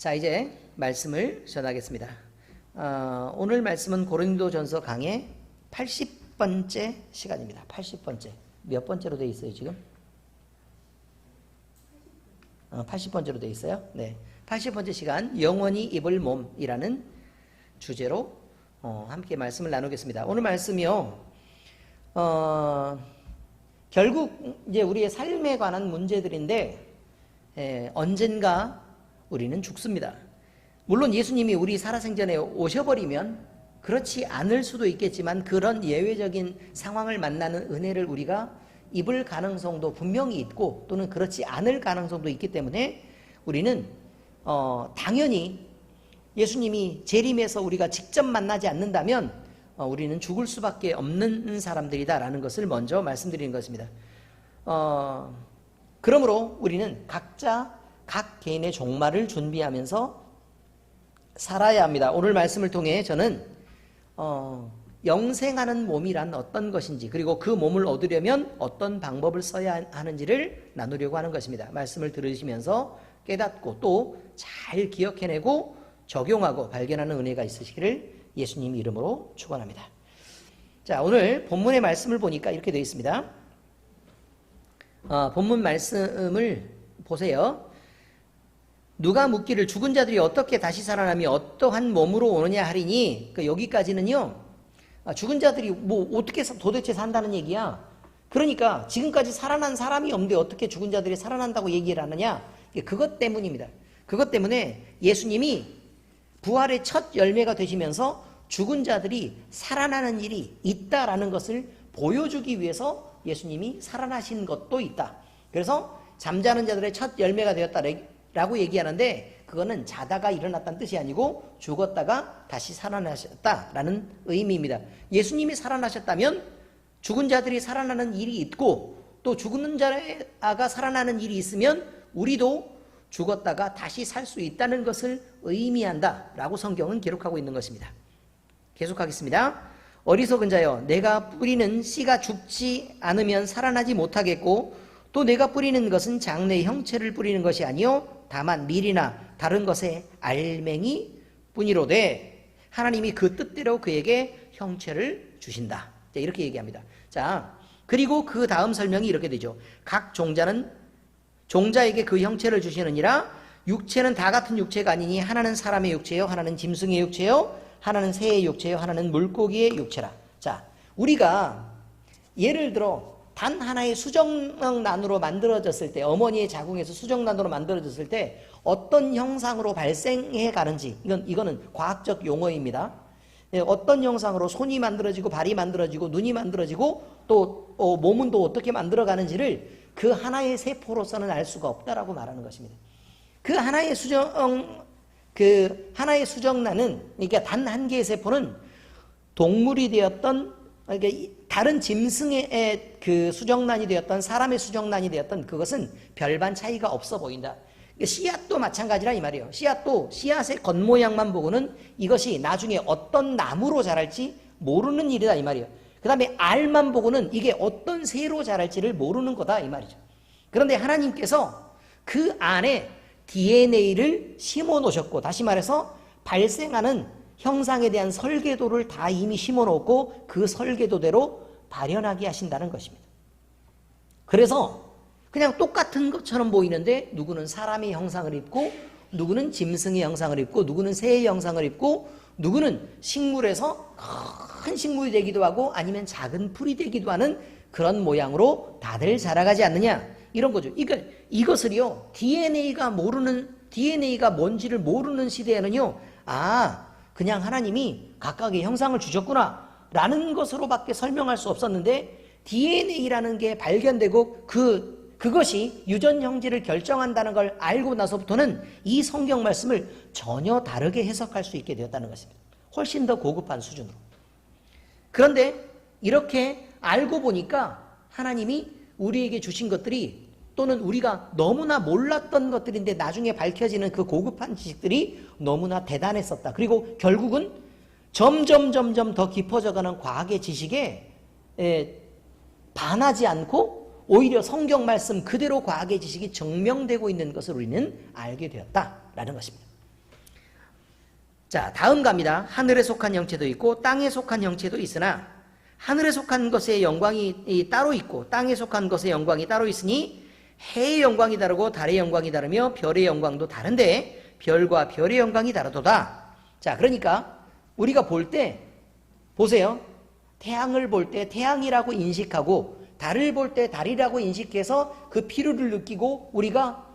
자, 이제 말씀을 전하겠습니다. 오늘 말씀은 고린도전서 강의 80번째 시간입니다. 80번째. 몇 번째로 되어 있어요, 지금? 80번째로 되어 있어요. 네. 80번째 시간, 영원히 입을 몸이라는 주제로 함께 말씀을 나누겠습니다. 오늘 말씀이요, 결국 이제 우리의 삶에 관한 문제들인데, 언젠가 우리는 죽습니다. 물론 예수님이 우리 살아생전에 오셔버리면 그렇지 않을 수도 있겠지만 그런 예외적인 상황을 만나는 은혜를 우리가 입을 가능성도 분명히 있고 또는 그렇지 않을 가능성도 있기 때문에 우리는 당연히 예수님이 재림해서 우리가 직접 만나지 않는다면 우리는 죽을 수밖에 없는 사람들이다라는 것을 먼저 말씀드리는 것입니다. 그러므로 우리는 각자 각 개인의 종말을 준비하면서 살아야 합니다. 오늘 말씀을 통해 저는 영생하는 몸이란 어떤 것인지, 그리고 그 몸을 얻으려면 어떤 방법을 써야 하는지를 나누려고 하는 것입니다. 말씀을 들으시면서 깨닫고 또 잘 기억해내고 적용하고 발견하는 은혜가 있으시기를 예수님 이름으로 축원합니다. 자, 오늘 본문의 말씀을 보니까 이렇게 되어 있습니다. 본문 말씀을 보세요. 누가 묻기를 죽은 자들이 어떻게 다시 살아나며 어떠한 몸으로 오느냐 하리니, 여기까지는요, 죽은 자들이 뭐 어떻게 도대체 산다는 얘기야. 그러니까 지금까지 살아난 사람이 없는데 어떻게 죽은 자들이 살아난다고 얘기를 하느냐. 그것 때문입니다. 그것 때문에 예수님이 부활의 첫 열매가 되시면서 죽은 자들이 살아나는 일이 있다라는 것을 보여주기 위해서 예수님이 살아나신 것도 있다. 그래서 잠자는 자들의 첫 열매가 되었다라고 얘기하는데, 그거는 자다가 일어났다는 뜻이 아니고 죽었다가 다시 살아나셨다라는 의미입니다. 예수님이 살아나셨다면 죽은 자들이 살아나는 일이 있고, 또 죽는 자가 살아나는 일이 있으면 우리도 죽었다가 다시 살 수 있다는 것을 의미한다라고 성경은 기록하고 있는 것입니다. 계속하겠습니다. 어리석은 자여, 내가 뿌리는 씨가 죽지 않으면 살아나지 못하겠고, 또 내가 뿌리는 것은 장래의 형체를 뿌리는 것이 아니요 다만 밀이나 다른 것의 알맹이 뿐이로되 하나님이 그 뜻대로 그에게 형체를 주신다. 이렇게 얘기합니다. 자, 그리고 그 다음 설명이 이렇게 되죠. 각 종자는 종자에게 그 형체를 주시느니라. 육체는 다 같은 육체가 아니니 하나는 사람의 육체요, 하나는 짐승의 육체요, 하나는 새의 육체요, 하나는 물고기의 육체라. 자, 우리가 예를 들어 단 하나의 수정란으로 만들어졌을 때, 어머니의 자궁에서 수정란으로 만들어졌을 때 어떤 형상으로 발생해 가는지, 이거는 과학적 용어입니다. 어떤 형상으로 손이 만들어지고 발이 만들어지고 눈이 만들어지고 또 몸은 또 어떻게 만들어가는지를 그 하나의 세포로서는 알 수가 없다라고 말하는 것입니다. 그 하나의 수정란은, 그러니까 단 한 개의 세포는 동물이 되었던, 그러니까 다른 짐승의 그 수정란이 되었던, 사람의 수정란이 되었던, 그것은 별반 차이가 없어 보인다. 씨앗도 마찬가지라 이 말이에요. 씨앗도 씨앗의 겉모양만 보고는 이것이 나중에 어떤 나무로 자랄지 모르는 일이다 이 말이에요. 그 다음에 알만 보고는 이게 어떤 새로 자랄지를 모르는 거다 이 말이죠. 그런데 하나님께서 그 안에 DNA를 심어 놓으셨고, 다시 말해서 발생하는 형상에 대한 설계도를 다 이미 심어 놓고 그 설계도대로 발현하게 하신다는 것입니다. 그래서 그냥 똑같은 것처럼 보이는데 누구는 사람의 형상을 입고, 누구는 짐승의 형상을 입고, 누구는 새의 형상을 입고, 누구는 식물에서 큰 식물이 되기도 하고 아니면 작은 풀이 되기도 하는 그런 모양으로 다들 자라가지 않느냐, 이런 거죠. 이것을요, DNA가 뭔지를 모르는 시대에는요, 그냥 하나님이 각각의 형상을 주셨구나 라는 것으로밖에 설명할 수 없었는데, DNA라는 게 발견되고 그것이 유전 형질을 결정한다는 걸 알고 나서부터는 이 성경 말씀을 전혀 다르게 해석할 수 있게 되었다는 것입니다. 훨씬 더 고급한 수준으로. 그런데 이렇게 알고 보니까 하나님이 우리에게 주신 것들이, 또는 우리가 너무나 몰랐던 것들인데 나중에 밝혀지는 그 고급한 지식들이 너무나 대단했었다. 그리고 결국은 점점 더 깊어져가는 과학의 지식에 반하지 않고 오히려 성경 말씀 그대로 과학의 지식이 증명되고 있는 것을 우리는 알게 되었다라는 것입니다. 자, 다음 갑니다. 하늘에 속한 형체도 있고 땅에 속한 형체도 있으나 하늘에 속한 것의 영광이 따로 있고 땅에 속한 것의 영광이 따로 있으니 해의 영광이 다르고 달의 영광이 다르며 별의 영광도 다른데 별과 별의 영광이 다르도다. 자, 그러니까 우리가 볼 때 보세요. 태양을 볼 때 태양이라고 인식하고 달을 볼 때 달이라고 인식해서 그 필요를 느끼고 우리가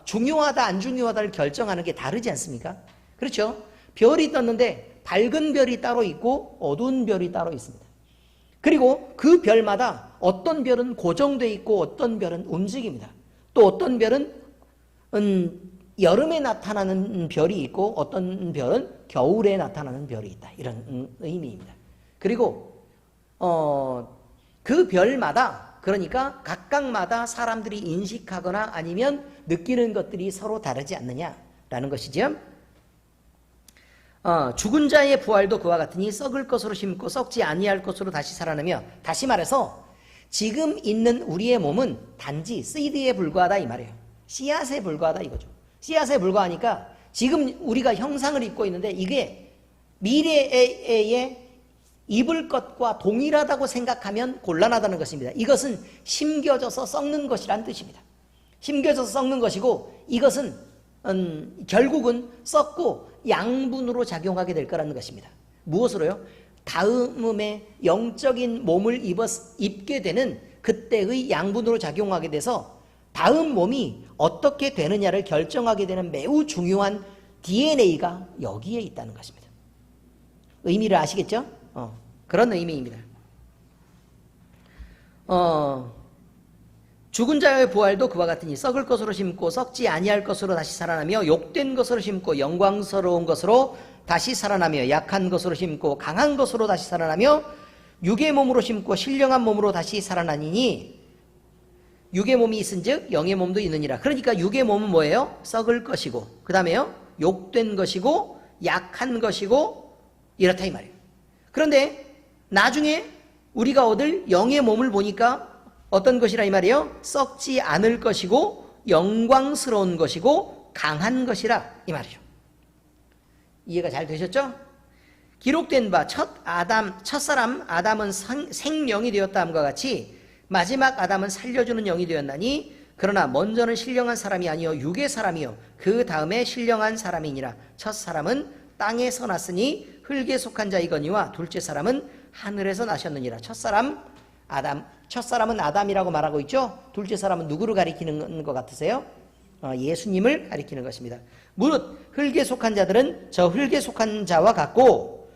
중요하다 안 중요하다를 결정하는 게 다르지 않습니까? 그렇죠? 별이 떴는데 밝은 별이 따로 있고 어두운 별이 따로 있습니다. 그리고 그 별마다 어떤 별은 고정되어 있고 어떤 별은 움직입니다. 또 어떤 별은 여름에 나타나는 별이 있고 어떤 별은 겨울에 나타나는 별이 있다. 이런 의미입니다. 그리고 그 별마다 그러니까 각각마다 사람들이 인식하거나 아니면 느끼는 것들이 서로 다르지 않느냐라는 것이죠. 죽은 자의 부활도 그와 같으니 썩을 것으로 심고 썩지 아니할 것으로 다시 살아나며, 다시 말해서 지금 있는 우리의 몸은 단지 씨드에 불과하다 이 말이에요. 씨앗에 불과하다 이거죠. 씨앗에 불과하니까 지금 우리가 형상을 입고 있는데 이게 미래에 입을 것과 동일하다고 생각하면 곤란하다는 것입니다. 이것은 심겨져서 썩는 것이란 뜻입니다. 심겨져서 썩는 것이고 이것은 결국은 썩고 양분으로 작용하게 될 거라는 것입니다. 무엇으로요? 다음에 영적인 몸을 입게 되는 그때의 양분으로 작용하게 돼서 다음 몸이 어떻게 되느냐를 결정하게 되는 매우 중요한 DNA가 여기에 있다는 것입니다. 의미를 아시겠죠? 그런 의미입니다. 죽은 자의 부활도 그와 같으니 썩을 것으로 심고 썩지 아니할 것으로 다시 살아나며 욕된 것으로 심고 영광스러운 것으로 다시 살아나며 약한 것으로 심고 강한 것으로 다시 살아나며 육의 몸으로 심고 신령한 몸으로 다시 살아나니니 육의 몸이 있은즉 영의 몸도 있느니라. 그러니까 육의 몸은 뭐예요? 썩을 것이고 그 다음에요 욕된 것이고 약한 것이고 이렇다 이 말이에요. 그런데 나중에 우리가 얻을 영의 몸을 보니까 어떤 것이라 이 말이에요? 썩지 않을 것이고 영광스러운 것이고 강한 것이라 이 말이죠. 이해가 잘 되셨죠? 기록된 바 첫사람 아담은 생령이 되었다 함과 같이 마지막 아담은 살려주는 영이 되었나니 그러나 먼저는 신령한 사람이 아니요 육의 사람이요 그 다음에 신령한 사람이니라. 첫사람은 땅에서 났으니 흙에 속한 자이거니와 둘째 사람은 하늘에서 나셨느니라. 첫사람은 아담이라고 말하고 있죠. 둘째 사람은 누구를 가리키는 것 같으세요? 예수님을 가리키는 것입니다. 무릇 흙에 속한 자들은 저 흙에 속한 자와 같고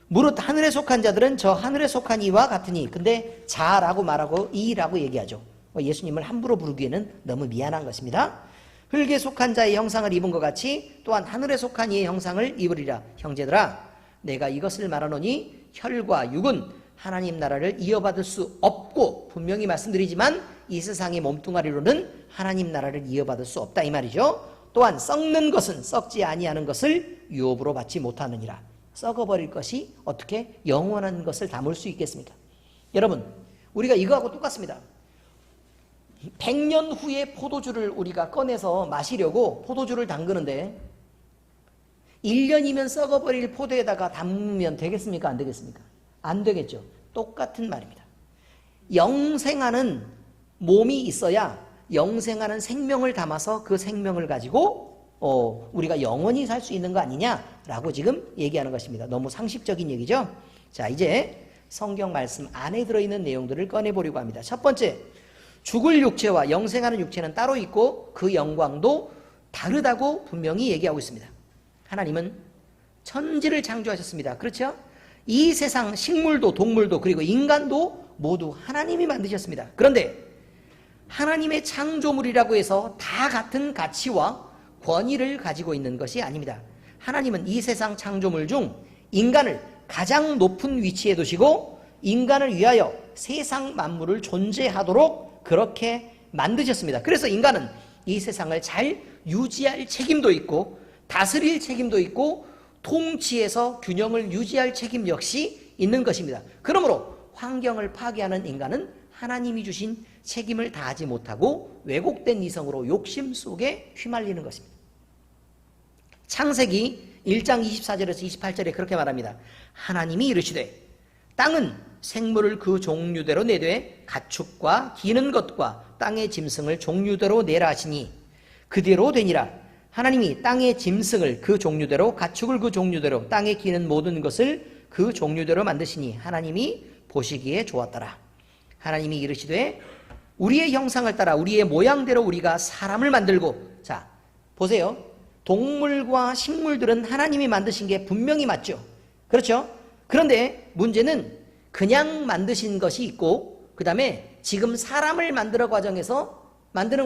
무릇 하늘에 속한 자들은 저 하늘에 속한 이와 같으니. 근데 자라고 말하고 이라고 얘기하죠. 예수님을 함부로 부르기에는 너무 미안한 것입니다. 흙에 속한 자의 형상을 입은 것 같이 또한 하늘에 속한 이의 형상을 입으리라. 형제들아 내가 이것을 말하노니 혈과 육은 하나님 나라를 이어받을 수 없고 분명히 말씀드리지만 이 세상의 몸뚱아리로는 하나님 나라를 이어받을 수 없다 이 말이죠. 또한 썩는 것은 썩지 아니하는 것을 유업으로 받지 못하느니라. 썩어버릴 것이 어떻게 영원한 것을 담을 수 있겠습니까? 여러분 우리가 이거하고 똑같습니다. 100년 후에 포도주를 우리가 꺼내서 마시려고 포도주를 담그는데 1년이면 썩어버릴 포도에다가 담으면 되겠습니까? 안 되겠습니까? 안 되겠죠. 똑같은 말입니다. 영생하는 몸이 있어야 영생하는 생명을 담아서 그 생명을 가지고 우리가 영원히 살 수 있는 거 아니냐라고 지금 얘기하는 것입니다. 너무 상식적인 얘기죠. 자, 이제 성경 말씀 안에 들어있는 내용들을 꺼내보려고 합니다. 첫 번째, 죽을 육체와 영생하는 육체는 따로 있고 그 영광도 다르다고 분명히 얘기하고 있습니다. 하나님은 천지를 창조하셨습니다. 그렇죠? 이 세상 식물도 동물도 그리고 인간도 모두 하나님이 만드셨습니다. 그런데 하나님의 창조물이라고 해서 다 같은 가치와 권위를 가지고 있는 것이 아닙니다. 하나님은 이 세상 창조물 중 인간을 가장 높은 위치에 두시고 인간을 위하여 세상 만물을 존재하도록 그렇게 만드셨습니다. 그래서 인간은 이 세상을 잘 유지할 책임도 있고 다스릴 책임도 있고 통치해서 균형을 유지할 책임 역시 있는 것입니다. 그러므로 환경을 파괴하는 인간은 하나님이 주신 책임을 다하지 못하고 왜곡된 이성으로 욕심 속에 휘말리는 것입니다. 창세기 1장 24절에서 28절에 그렇게 말합니다. 하나님이 이르시되 땅은 생물을 그 종류대로 내되 가축과 기는 것과 땅의 짐승을 종류대로 내라 하시니 그대로 되니라. 하나님이 땅의 짐승을 그 종류대로 가축을 그 종류대로 땅에 기는 모든 것을 그 종류대로 만드시니 하나님이 보시기에 좋았더라. 하나님이 이르시되 우리의 형상을 따라 우리의 모양대로 우리가 사람을 만들고. 자, 보세요. 동물과 식물들은 하나님이 만드신 게 분명히 맞죠. 그렇죠? 그런데 문제는 그냥 만드신 것이 있고 그 다음에 지금 사람을 만드는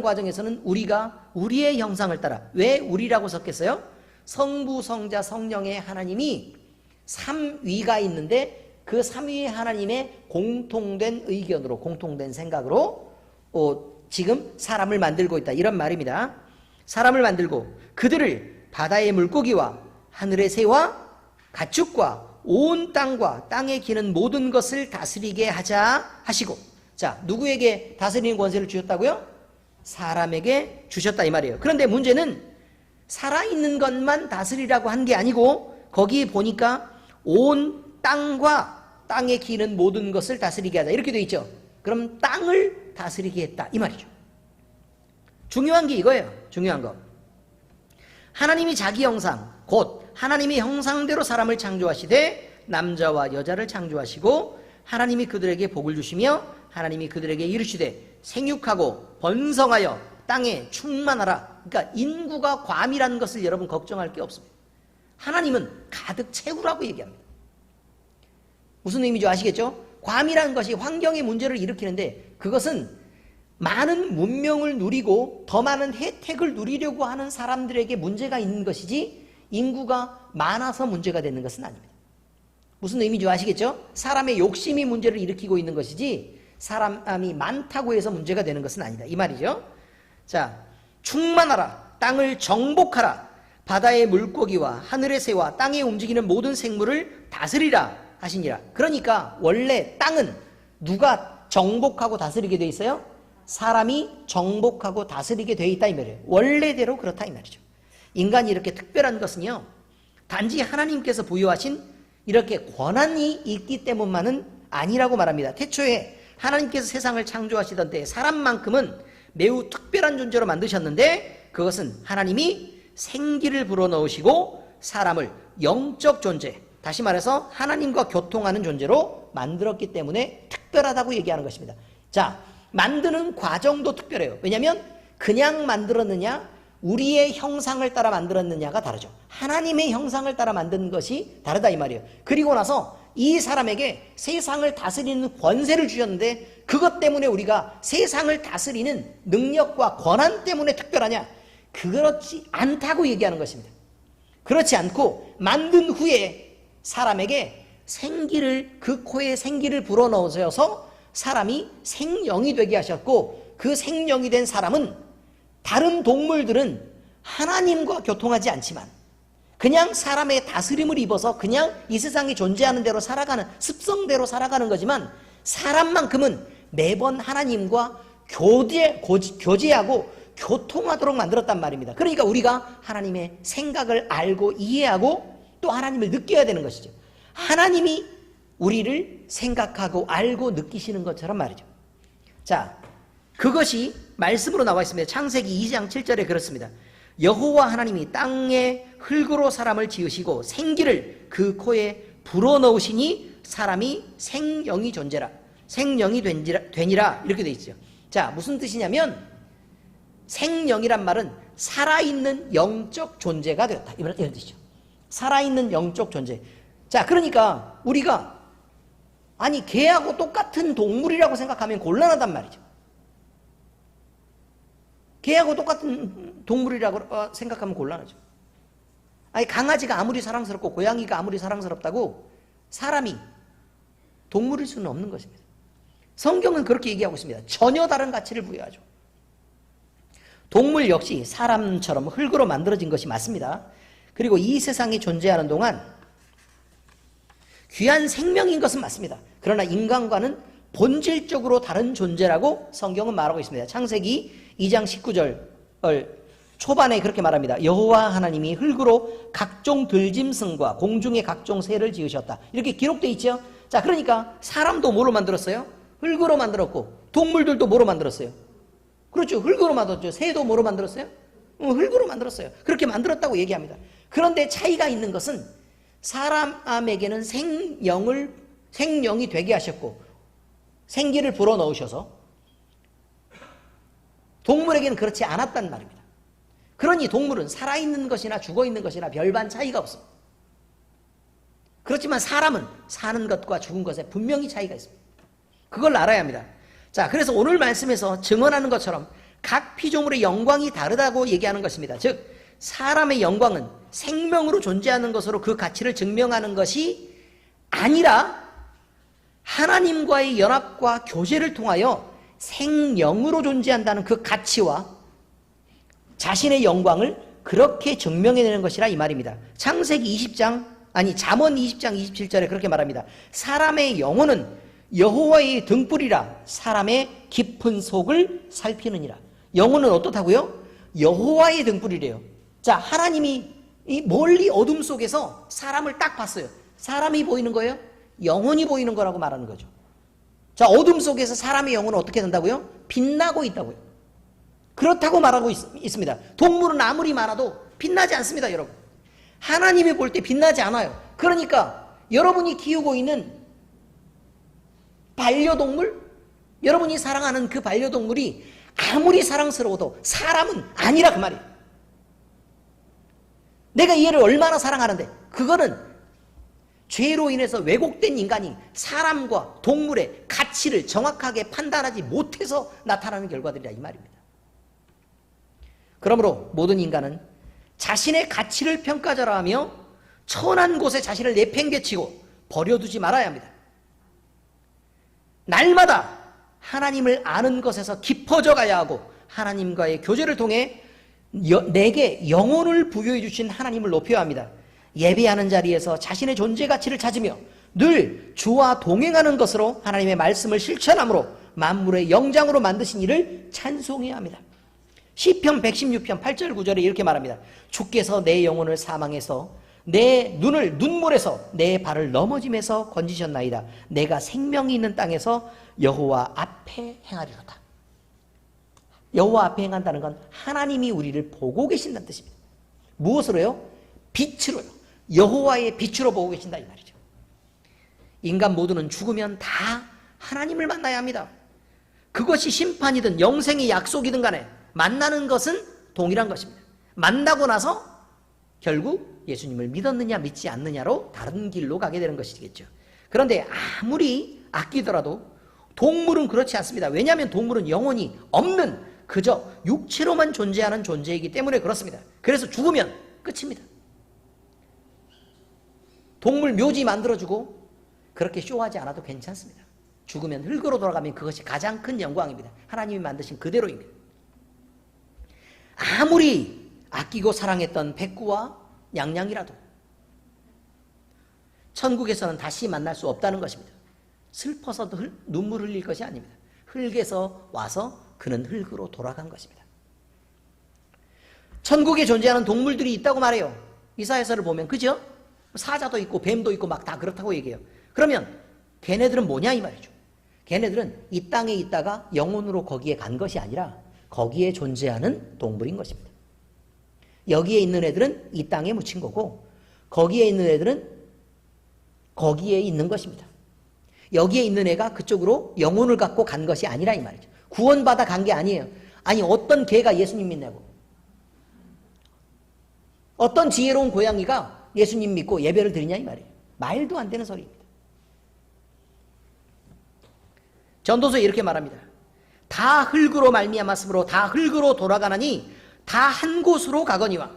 과정에서는 우리가 우리의 형상을 따라. 왜 우리라고 섞였어요? 성부, 성자, 성령의 하나님이 삼위가 있는데 그 삼위의 하나님의 공통된 의견으로, 공통된 생각으로 지금 사람을 만들고 있다, 이런 말입니다. 사람을 만들고 그들을 바다의 물고기와 하늘의 새와 가축과 온 땅과 땅에 기는 모든 것을 다스리게 하자 하시고. 자, 누구에게 다스리는 권세를 주셨다고요? 사람에게 주셨다 이 말이에요. 그런데 문제는 살아있는 것만 다스리라고 한 게 아니고 거기 보니까 온 땅과 땅에 기는 모든 것을 다스리게 하자 이렇게 되어 있죠. 그럼 땅을 다스리게 했다 이 말이죠. 중요한 게 이거예요. 중요한 거. 하나님이 자기 형상, 곧 하나님의 형상대로 사람을 창조하시되 남자와 여자를 창조하시고 하나님이 그들에게 복을 주시며 하나님이 그들에게 이르시되 생육하고 번성하여 땅에 충만하라. 그러니까 인구가 과밀한 것을 여러분 걱정할 게 없습니다. 하나님은 가득 채우라고 얘기합니다. 무슨 의미인지 아시겠죠? 과밀한 것이 환경의 문제를 일으키는데 그것은 많은 문명을 누리고 더 많은 혜택을 누리려고 하는 사람들에게 문제가 있는 것이지 인구가 많아서 문제가 되는 것은 아닙니다. 무슨 의미인지 아시겠죠? 사람의 욕심이 문제를 일으키고 있는 것이지 사람이 많다고 해서 문제가 되는 것은 아니다 이 말이죠. 자, 충만하라, 땅을 정복하라, 바다의 물고기와 하늘의 새와 땅에 움직이는 모든 생물을 다스리라 하시니라. 그러니까 원래 땅은 누가 정복하고 다스리게 돼 있어요? 사람이 정복하고 다스리게 돼 있다 이 말이에요. 원래대로 그렇다 이 말이죠. 인간이 이렇게 특별한 것은요, 단지 하나님께서 부여하신 이렇게 권한이 있기 때문만은 아니라고 말합니다. 태초에 하나님께서 세상을 창조하시던 때 사람만큼은 매우 특별한 존재로 만드셨는데 그것은 하나님이 생기를 불어넣으시고 사람을 영적 존재, 다시 말해서 하나님과 교통하는 존재로 만들었기 때문에 특별하다고 얘기하는 것입니다. 자, 만드는 과정도 특별해요. 왜냐하면 그냥 만들었느냐 우리의 형상을 따라 만들었느냐가 다르죠. 하나님의 형상을 따라 만든 것이 다르다 이 말이에요. 그리고 나서 이 사람에게 세상을 다스리는 권세를 주셨는데 그것 때문에 우리가 세상을 다스리는 능력과 권한 때문에 특별하냐? 그렇지 않다고 얘기하는 것입니다. 그렇지 않고 만든 후에 사람에게 생기를, 그 코에 생기를 불어넣어서 사람이 생명이 되게 하셨고 그 생명이 된 사람은 다른 동물들은 하나님과 교통하지 않지만 그냥 사람의 다스림을 입어서 그냥 이 세상에 존재하는 대로 살아가는, 습성대로 살아가는 거지만 사람만큼은 매번 하나님과 교제하고 교통하도록 만들었단 말입니다. 그러니까 우리가 하나님의 생각을 알고 이해하고 또 하나님을 느껴야 되는 것이죠. 하나님이 우리를 생각하고 알고 느끼시는 것처럼 말이죠. 자, 그것이 말씀으로 나와 있습니다. 창세기 2장 7절에 그렇습니다. 여호와 하나님이 땅에 흙으로 사람을 지으시고 생기를 그 코에 불어넣으시니 사람이 생명이 존재라, 생명이 되니라 이렇게 되어 있죠. 자, 무슨 뜻이냐면 생명이란 말은 살아있는 영적 존재가 되었다 이런 뜻이죠. 살아있는 영적 존재. 자, 그러니까 우리가 아니 개하고 똑같은 동물이라고 생각하면 곤란하단 말이죠. 개하고 똑같은 동물이라고 생각하면 곤란하죠. 아니 강아지가 아무리 사랑스럽고 고양이가 아무리 사랑스럽다고 사람이 동물일 수는 없는 것입니다. 성경은 그렇게 얘기하고 있습니다. 전혀 다른 가치를 부여하죠. 동물 역시 사람처럼 흙으로 만들어진 것이 맞습니다. 그리고 이 세상에 존재하는 동안 귀한 생명인 것은 맞습니다. 그러나 인간과는 본질적으로 다른 존재라고 성경은 말하고 있습니다. 창세기 2장 19절 초반에 그렇게 말합니다. 여호와 하나님이 흙으로 각종 들짐승과 공중의 각종 새를 지으셨다. 이렇게 기록되어 있죠. 자, 그러니까 사람도 뭐로 만들었어요? 흙으로 만들었고, 동물들도 뭐로 만들었어요? 그렇죠. 흙으로 만들었죠. 새도 뭐로 만들었어요? 흙으로 만들었어요. 그렇게 만들었다고 얘기합니다. 그런데 차이가 있는 것은 사람에게는 생명이 되게 하셨고 생기를 불어넣으셔서 동물에게는 그렇지 않았단 말입니다. 그러니 동물은 살아있는 것이나 죽어있는 것이나 별반 차이가 없습니다. 그렇지만 사람은 사는 것과 죽은 것에 분명히 차이가 있습니다. 그걸 알아야 합니다. 자, 그래서 오늘 말씀에서 증언하는 것처럼 각 피조물의 영광이 다르다고 얘기하는 것입니다. 즉 사람의 영광은 생명으로 존재하는 것으로 그 가치를 증명하는 것이 아니라 하나님과의 연합과 교제를 통하여 생명으로 존재한다는 그 가치와 자신의 영광을 그렇게 증명해내는 것이라 이 말입니다. 잠언 20장 27절에 그렇게 말합니다. 사람의 영혼은 여호와의 등불이라 사람의 깊은 속을 살피느니라. 영혼은 어떻다고요? 여호와의 등불이래요. 자, 하나님이 이 멀리 어둠 속에서 사람을 딱 봤어요. 사람이 보이는 거예요? 영혼이 보이는 거라고 말하는 거죠. 자, 어둠 속에서 사람의 영혼은 어떻게 된다고요? 빛나고 있다고요. 그렇다고 말하고 있습니다. 동물은 아무리 많아도 빛나지 않습니다, 여러분. 하나님이 볼 때 빛나지 않아요. 그러니까 여러분이 키우고 있는 반려동물, 여러분이 사랑하는 그 반려동물이 아무리 사랑스러워도 사람은 아니라 그 말이에요. 내가 얘를 얼마나 사랑하는데 그거는 죄로 인해서 왜곡된 인간이 사람과 동물의 가치를 정확하게 판단하지 못해서 나타나는 결과들이라 이 말입니다. 그러므로 모든 인간은 자신의 가치를 평가절하하며 천한 곳에 자신을 내팽개치고 버려두지 말아야 합니다. 날마다 하나님을 아는 것에서 깊어져 가야 하고 하나님과의 교제를 통해 내게 영혼을 부여해 주신 하나님을 높여야 합니다. 예배하는 자리에서 자신의 존재 가치를 찾으며 늘 주와 동행하는 것으로 하나님의 말씀을 실천함으로 만물의 영장으로 만드신 이를 찬송해야 합니다. 시편 116편 8절 9절에 이렇게 말합니다. 주께서 내 영혼을 사망해서 내 눈을 눈물에서 내 발을 넘어짐에서 건지셨나이다. 내가 생명이 있는 땅에서 여호와 앞에 행하리로다. 여호와 앞에 행한다는 건 하나님이 우리를 보고 계신다는 뜻입니다. 무엇으로요? 빛으로요. 여호와의 빛으로 보고 계신다 이 말이죠. 인간 모두는 죽으면 다 하나님을 만나야 합니다. 그것이 심판이든 영생의 약속이든 간에 만나는 것은 동일한 것입니다. 만나고 나서 결국 예수님을 믿었느냐 믿지 않느냐로 다른 길로 가게 되는 것이겠죠. 그런데 아무리 아끼더라도 동물은 그렇지 않습니다. 왜냐하면 동물은 영혼이 없는 그저 육체로만 존재하는 존재이기 때문에 그렇습니다. 그래서 죽으면 끝입니다. 동물 묘지 만들어주고 그렇게 쇼하지 않아도 괜찮습니다. 죽으면 흙으로 돌아가면 그것이 가장 큰 영광입니다. 하나님이 만드신 그대로입니다. 아무리 아끼고 사랑했던 백구와 양양이라도 천국에서는 다시 만날 수 없다는 것입니다. 슬퍼서도 눈물 흘릴 것이 아닙니다. 흙에서 와서 그는 흙으로 돌아간 것입니다. 천국에 존재하는 동물들이 있다고 말해요. 이사야서를 보면 그죠? 사자도 있고 뱀도 있고 막 다 그렇다고 얘기해요. 그러면 걔네들은 뭐냐 이 말이죠. 걔네들은 이 땅에 있다가 영혼으로 거기에 간 것이 아니라 거기에 존재하는 동물인 것입니다. 여기에 있는 애들은 이 땅에 묻힌 거고 거기에 있는 애들은 거기에 있는 것입니다. 여기에 있는 애가 그쪽으로 영혼을 갖고 간 것이 아니라 이 말이죠. 구원받아 간 게 아니에요. 아니 어떤 개가 예수님 믿냐고, 어떤 지혜로운 고양이가 예수님 믿고 예배를 드리냐 이 말이에요. 말도 안 되는 소리입니다. 전도서에 이렇게 말합니다. 다 흙으로 말미암았으므로 다 흙으로 돌아가나니 다 한 곳으로 가거니와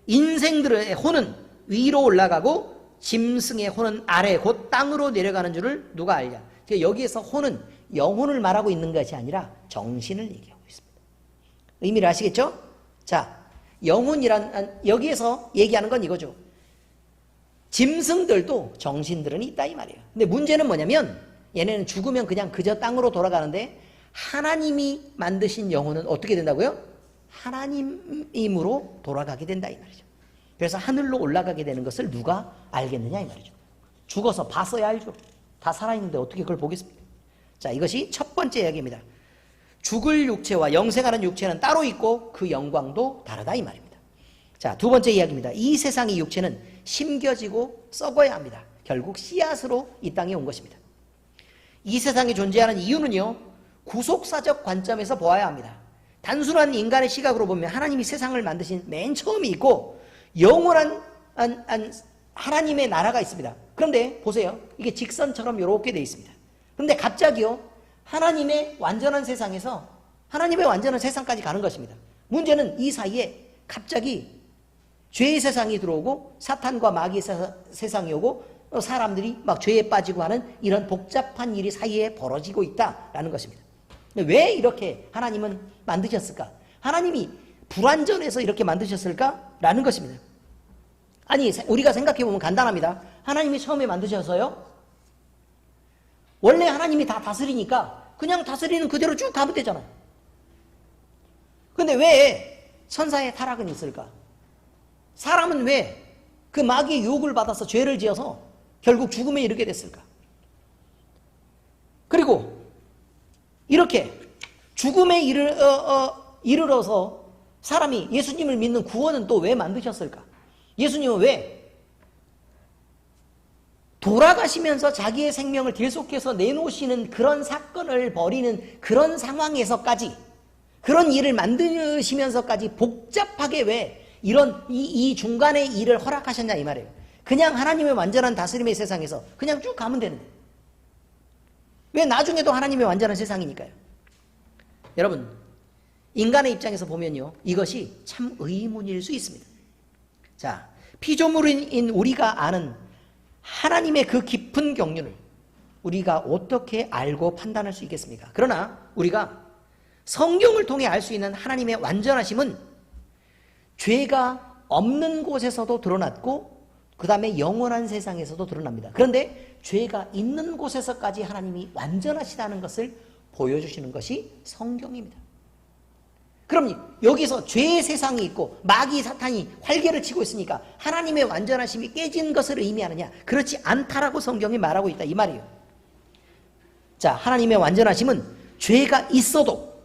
인생들의 혼은 위로 올라가고 짐승의 혼은 아래 곧 땅으로 내려가는 줄을 누가 알냐. 여기에서 혼은 영혼을 말하고 있는 것이 아니라 정신을 얘기하고 있습니다. 의미를 아시겠죠? 자, 영혼이란 여기에서 얘기하는 건 이거죠. 짐승들도 정신들은 있다 이 말이에요. 근데 문제는 뭐냐면 얘네는 죽으면 그냥 그저 땅으로 돌아가는데 하나님이 만드신 영혼은 어떻게 된다고요? 하나님으로 돌아가게 된다 이 말이죠. 그래서 하늘로 올라가게 되는 것을 누가 알겠느냐 이 말이죠. 죽어서 봤어야 알죠. 다 살아있는데 어떻게 그걸 보겠습니까? 자, 이것이 첫 번째 이야기입니다. 죽을 육체와 영생하는 육체는 따로 있고 그 영광도 다르다 이 말입니다. 자, 두 번째 이야기입니다. 이 세상의 육체는 심겨지고 썩어야 합니다. 결국 씨앗으로 이 땅에 온 것입니다. 이 세상에 존재하는 이유는요, 구속사적 관점에서 보아야 합니다. 단순한 인간의 시각으로 보면 하나님이 세상을 만드신 맨 처음이 있고 영원한 하나님의 나라가 있습니다. 그런데 보세요. 이게 직선처럼 이렇게 되어 있습니다. 그런데 갑자기요, 하나님의 완전한 세상에서 하나님의 완전한 세상까지 가는 것입니다. 문제는 이 사이에 갑자기 죄의 세상이 들어오고 사탄과 마귀의 세상이 오고 사람들이 막 죄에 빠지고 하는 이런 복잡한 일이 사이에 벌어지고 있다라는 것입니다. 왜 이렇게 하나님은 만드셨을까? 하나님이 불완전해서 이렇게 만드셨을까라는 것입니다. 아니, 우리가 생각해보면 간단합니다. 하나님이 처음에 만드셔서요, 원래 하나님이 다 다스리니까 그냥 다스리는 그대로 쭉 가면 되잖아요. 근데 왜 천사의 타락은 있을까? 사람은 왜 그 마귀의 유혹을 받아서 죄를 지어서 결국 죽음에 이르게 됐을까? 그리고 이렇게 죽음에 이르러서 사람이 예수님을 믿는 구원은 또 왜 만드셨을까? 예수님은 왜 돌아가시면서 자기의 생명을 계속해서 내놓으시는 그런 사건을 벌이는 그런 상황에서까지, 그런 일을 만드시면서까지 복잡하게 왜 이런 이 중간의 일을 허락하셨냐 이 말이에요. 그냥 하나님의 완전한 다스림의 세상에서 그냥 쭉 가면 되는데 왜 나중에도 하나님의 완전한 세상이니까요. 여러분, 인간의 입장에서 보면요, 이것이 참 의문일 수 있습니다. 자, 피조물인 우리가 아는 하나님의 그 깊은 경륜을 우리가 어떻게 알고 판단할 수 있겠습니까? 그러나 우리가 성경을 통해 알 수 있는 하나님의 완전하심은 죄가 없는 곳에서도 드러났고 그 다음에 영원한 세상에서도 드러납니다. 그런데 죄가 있는 곳에서까지 하나님이 완전하시다는 것을 보여주시는 것이 성경입니다. 그럼 여기서 죄의 세상이 있고 마귀 사탄이 활개를 치고 있으니까 하나님의 완전하심이 깨진 것을 의미하느냐? 그렇지 않다라고 성경이 말하고 있다 이 말이에요. 자, 하나님의 완전하심은 죄가 있어도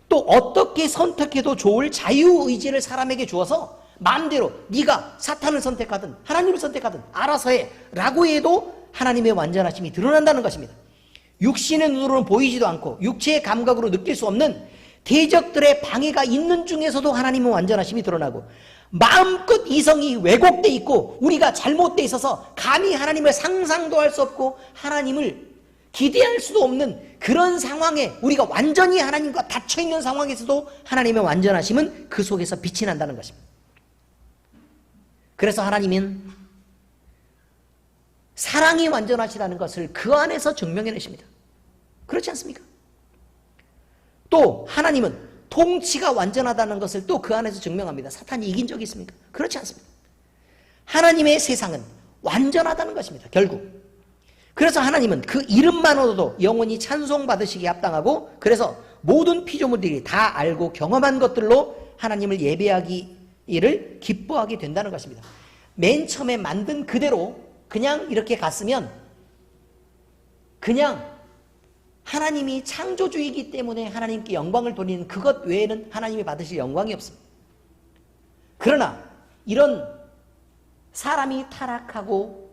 또 어떻게 선택해도 좋을 자유의지를 사람에게 주어서 마음대로 네가 사탄을 선택하든 하나님을 선택하든 알아서 해 라고 해도 하나님의 완전하심이 드러난다는 것입니다. 육신의 눈으로는 보이지도 않고 육체의 감각으로 느낄 수 없는 대적들의 방해가 있는 중에서도 하나님의 완전하심이 드러나고 마음껏 이성이 왜곡돼 있고 우리가 잘못돼 있어서 감히 하나님을 상상도 할 수 없고 하나님을 기대할 수도 없는 그런 상황에 우리가 완전히 하나님과 닫혀있는 상황에서도 하나님의 완전하심은 그 속에서 빛이 난다는 것입니다. 그래서 하나님은 사랑이 완전하시다는 것을 그 안에서 증명해내십니다. 그렇지 않습니까? 또 하나님은 통치가 완전하다는 것을 또 그 안에서 증명합니다. 사탄이 이긴 적이 있습니까? 그렇지 않습니다. 하나님의 세상은 완전하다는 것입니다. 결국. 그래서 하나님은 그 이름만으로도 영원히 찬송받으시기에 합당하고 그래서 모든 피조물들이 다 알고 경험한 것들로 하나님을 예배하기를 기뻐하게 된다는 것입니다. 맨 처음에 만든 그대로 그냥 이렇게 갔으면 그냥 하나님이 창조주이기 때문에 하나님께 영광을 돌리는 그것 외에는 하나님이 받으실 영광이 없습니다. 그러나 이런 사람이 타락하고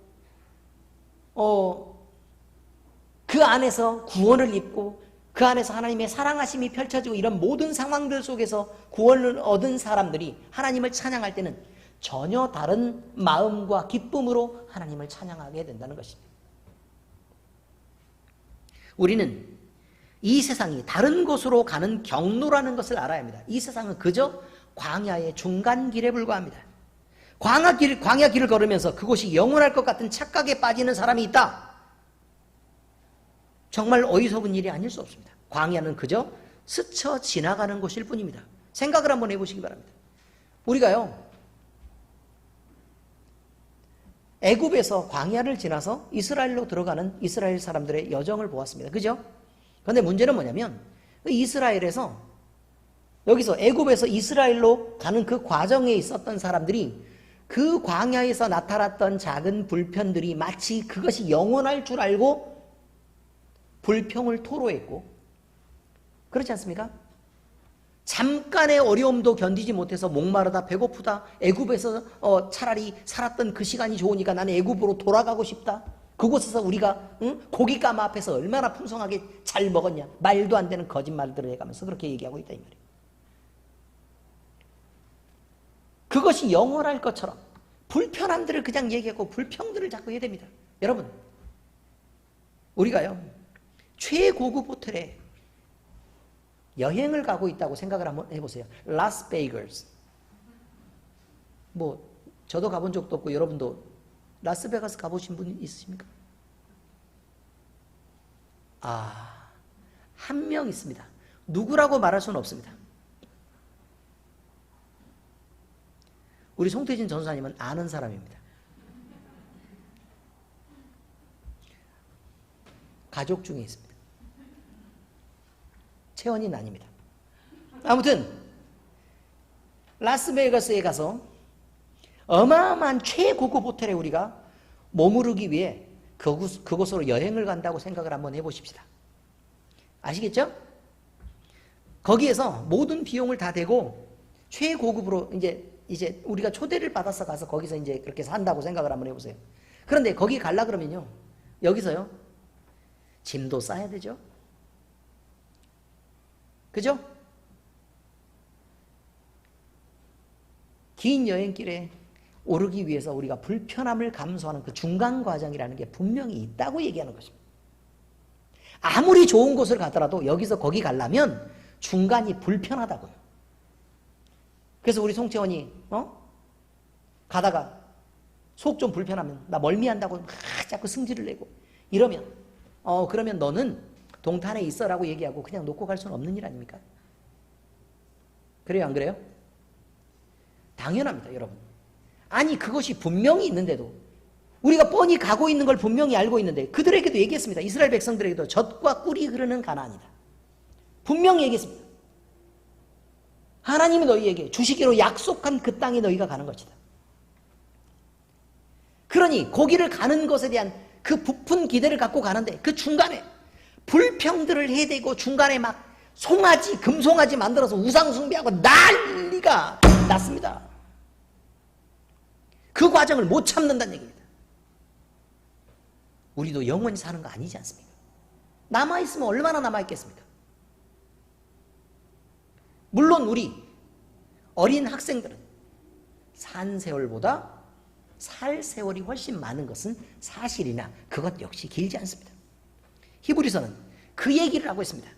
그 안에서 구원을 입고 그 안에서 하나님의 사랑하심이 펼쳐지고 이런 모든 상황들 속에서 구원을 얻은 사람들이 하나님을 찬양할 때는 전혀 다른 마음과 기쁨으로 하나님을 찬양하게 된다는 것입니다. 우리는 이 세상이 다른 곳으로 가는 경로라는 것을 알아야 합니다. 이 세상은 그저 광야의 중간길에 불과합니다. 광야 길을 걸으면서 그곳이 영원할 것 같은 착각에 빠지는 사람이 있다. 정말 어리석은 일이 아닐 수 없습니다. 광야는 그저 스쳐 지나가는 곳일 뿐입니다. 생각을 한번 해보시기 바랍니다. 우리가요, 애굽에서 광야를 지나서 이스라엘로 들어가는 이스라엘 사람들의 여정을 보았습니다. 그죠? 그런데 문제는 뭐냐면 이스라엘에서 여기서 애굽에서 이스라엘로 가는 그 과정에 있었던 사람들이 그 광야에서 나타났던 작은 불편들이 마치 그것이 영원할 줄 알고 불평을 토로했고, 그렇지 않습니까? 잠깐의 어려움도 견디지 못해서 목마르다 배고프다, 애굽에서 차라리 살았던 그 시간이 좋으니까 나는 애굽으로 돌아가고 싶다, 그곳에서 우리가 고깃가마 앞에서 얼마나 풍성하게 잘 먹었냐, 말도 안 되는 거짓말들을 해가면서 그렇게 얘기하고 있다 이 말이에요. 그것이 영원할 것처럼 불편함들을 그냥 얘기하고 불평들을 자꾸 해야 됩니다. 여러분, 우리가요 최고급 호텔에 여행을 가고 있다고 생각을 한번 해보세요. 라스베이거스. 뭐 저도 가본 적도 없고 여러분도 라스베가스 가보신 분 있으십니까? 한 명 있습니다. 누구라고 말할 수는 없습니다. 우리 송태진 전사님은 아는 사람입니다. 가족 중에 있습니다. 체원이 아닙니다. 아무튼 라스베가스에 가서 어마어마한 최고급 호텔에 우리가 머무르기 위해 그곳으로 여행을 간다고 생각을 한번 해보십시다. 아시겠죠? 거기에서 모든 비용을 다 대고 최고급으로 이제 우리가 초대를 받아서 가서 거기서 이제 그렇게 산다고 생각을 한번 해보세요. 그런데 거기 갈라 그러면요, 여기서요 짐도 싸야 되죠. 그죠? 긴 여행길에 오르기 위해서 우리가 불편함을 감수하는 그 중간 과정이라는 게 분명히 있다고 얘기하는 것입니다. 아무리 좋은 곳을 가더라도 여기서 거기 가려면 중간이 불편하다고요. 그래서 우리 송채원이 가다가 속 좀 불편하면 나 멀미한다고 막 자꾸 승질을 내고 이러면 그러면 너는 동탄에 있어라고 얘기하고 그냥 놓고 갈 수는 없는 일 아닙니까? 그래요, 안 그래요? 당연합니다, 여러분. 아니 그것이 분명히 있는데도, 우리가 뻔히 가고 있는 걸 분명히 알고 있는데, 그들에게도 얘기했습니다. 이스라엘 백성들에게도 젖과 꿀이 흐르는 가나안이다. 분명히 얘기했습니다. 하나님이 너희에게 주시기로 약속한 그 땅에 너희가 가는 것이다. 그러니 거기를 가는 것에 대한 그 부푼 기대를 갖고 가는데 그 중간에 불평들을 해대고 중간에 막 송아지, 금송아지 만들어서 우상숭배하고 난리가 났습니다. 그 과정을 못 참는다는 얘기입니다. 우리도 영원히 사는 거 아니지 않습니까? 남아있으면 얼마나 남아있겠습니까? 물론 우리 어린 학생들은 산 세월보다 살 세월이 훨씬 많은 것은 사실이나 그것 역시 길지 않습니다. 히브리서는 그 얘기를 하고 있습니다.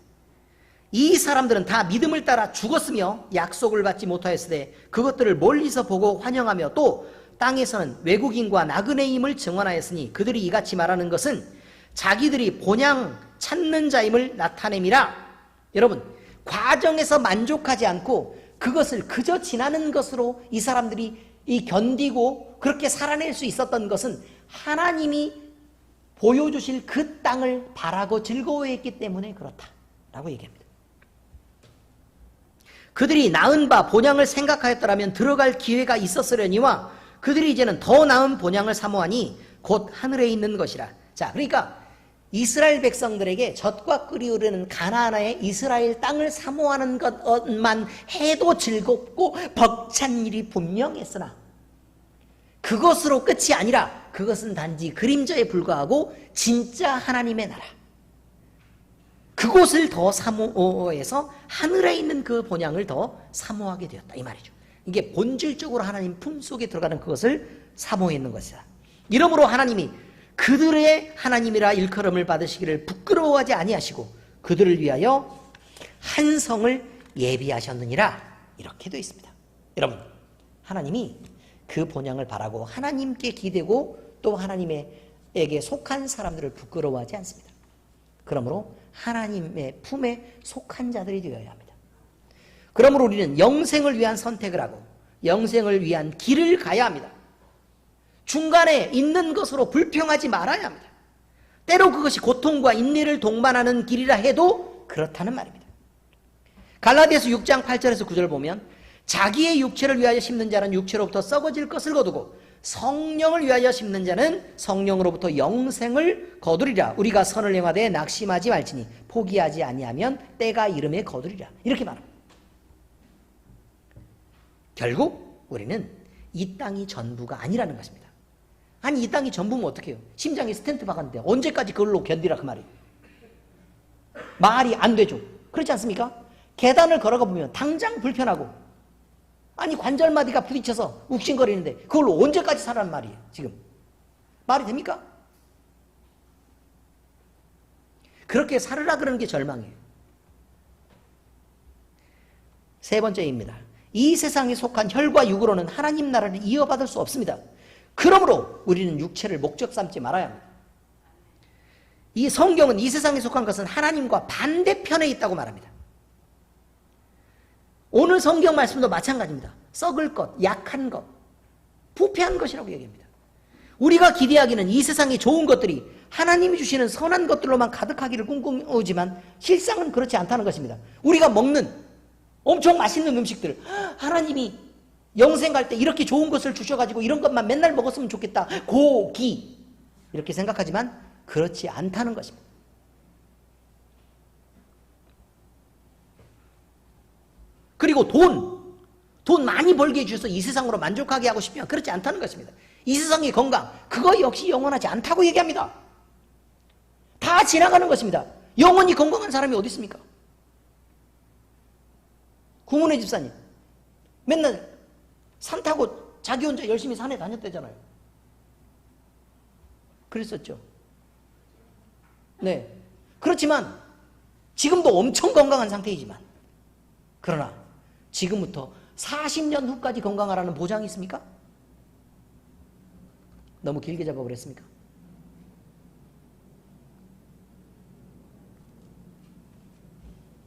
이 사람들은 다 믿음을 따라 죽었으며 약속을 받지 못하였으되 그것들을 멀리서 보고 환영하며 또 땅에서는 외국인과 나그네임을 증언하였으니 그들이 이같이 말하는 것은 자기들이 본향 찾는 자임을 나타냄이라. 여러분, 과정에서 만족하지 않고 그것을 그저 지나는 것으로 이 사람들이 견디고 그렇게 살아낼 수 있었던 것은 하나님이 보여주실 그 땅을 바라고 즐거워했기 때문에 그렇다라고 얘기합니다. 그들이 나은 바 본향을 생각하였더라면 들어갈 기회가 있었으려니와 그들이 이제는 더 나은 본향을 사모하니 곧 하늘에 있는 것이라. 자, 그러니까 이스라엘 백성들에게 젖과 꿀이 흐르는 가나안의 이스라엘 땅을 사모하는 것만 해도 즐겁고 벅찬 일이 분명했으나 그것으로 끝이 아니라 그것은 단지 그림자에 불과하고 진짜 하나님의 나라, 그곳을 더 사모해서 하늘에 있는 그 본향을 더 사모하게 되었다 이 말이죠. 이게 본질적으로 하나님 품속에 들어가는 그것을 사모했는 것이다. 이러므로 하나님이 그들의 하나님이라 일컬음을 받으시기를 부끄러워하지 아니하시고 그들을 위하여 한 성을 예비하셨느니라 이렇게 되어 있습니다. 여러분, 하나님이 그 본향을 바라고 하나님께 기대고 또 하나님에게 속한 사람들을 부끄러워하지 않습니다. 그러므로 하나님의 품에 속한 자들이 되어야 합니다. 그러므로 우리는 영생을 위한 선택을 하고 영생을 위한 길을 가야 합니다. 중간에 있는 것으로 불평하지 말아야 합니다. 때로 그것이 고통과 인내를 동반하는 길이라 해도 그렇다는 말입니다. 갈라디아서 6장 8절에서 9절 보면 자기의 육체를 위하여 심는 자는 육체로부터 썩어질 것을 거두고 성령을 위하여 심는 자는 성령으로부터 영생을 거두리라. 우리가 선을 행하되 낙심하지 말지니 포기하지 아니하면 때가 이름에 거두리라. 이렇게 말합니다. 결국 우리는 이 땅이 전부가 아니라는 것입니다. 아니 이 땅이 전부면 어떡해요? 심장에 스텐트 박았는데 언제까지 그걸로 견디라 그 말이에요. 말이 안 되죠. 그렇지 않습니까? 계단을 걸어가 보면 당장 불편하고 아니 관절마디가 부딪혀서 욱신거리는데 그걸로 언제까지 살라는 말이에요. 지금 말이 됩니까? 그렇게 살으라 그러는 게 절망이에요. 세 번째입니다. 이 세상에 속한 혈과 육으로는 하나님 나라를 이어받을 수 없습니다. 그러므로 우리는 육체를 목적 삼지 말아야 합니다. 이 성경은 이 세상에 속한 것은 하나님과 반대편에 있다고 말합니다. 오늘 성경 말씀도 마찬가지입니다. 썩을 것, 약한 것, 부패한 것이라고 얘기합니다. 우리가 기대하기는 이 세상의 좋은 것들이 하나님이 주시는 선한 것들로만 가득하기를 꿈꾸지만 실상은 그렇지 않다는 것입니다. 우리가 먹는 엄청 맛있는 음식들, 하나님이 영생 갈 때 이렇게 좋은 것을 주셔가지고 이런 것만 맨날 먹었으면 좋겠다. 고기 이렇게 생각하지만 그렇지 않다는 것입니다. 그리고 돈 많이 벌게 해주셔서 이 세상으로 만족하게 하고 싶으면 그렇지 않다는 것입니다. 이 세상의 건강, 그거 역시 영원하지 않다고 얘기합니다. 다 지나가는 것입니다. 영원히 건강한 사람이 어디 있습니까? 구문의 집사님 맨날 산 타고 자기 혼자 열심히 산에 다녔대잖아요. 그랬었죠. 네. 그렇지만 지금도 엄청 건강한 상태이지만 그러나 지금부터 40년 후까지 건강하라는 보장이 있습니까? 너무 길게 잡아버렸습니까?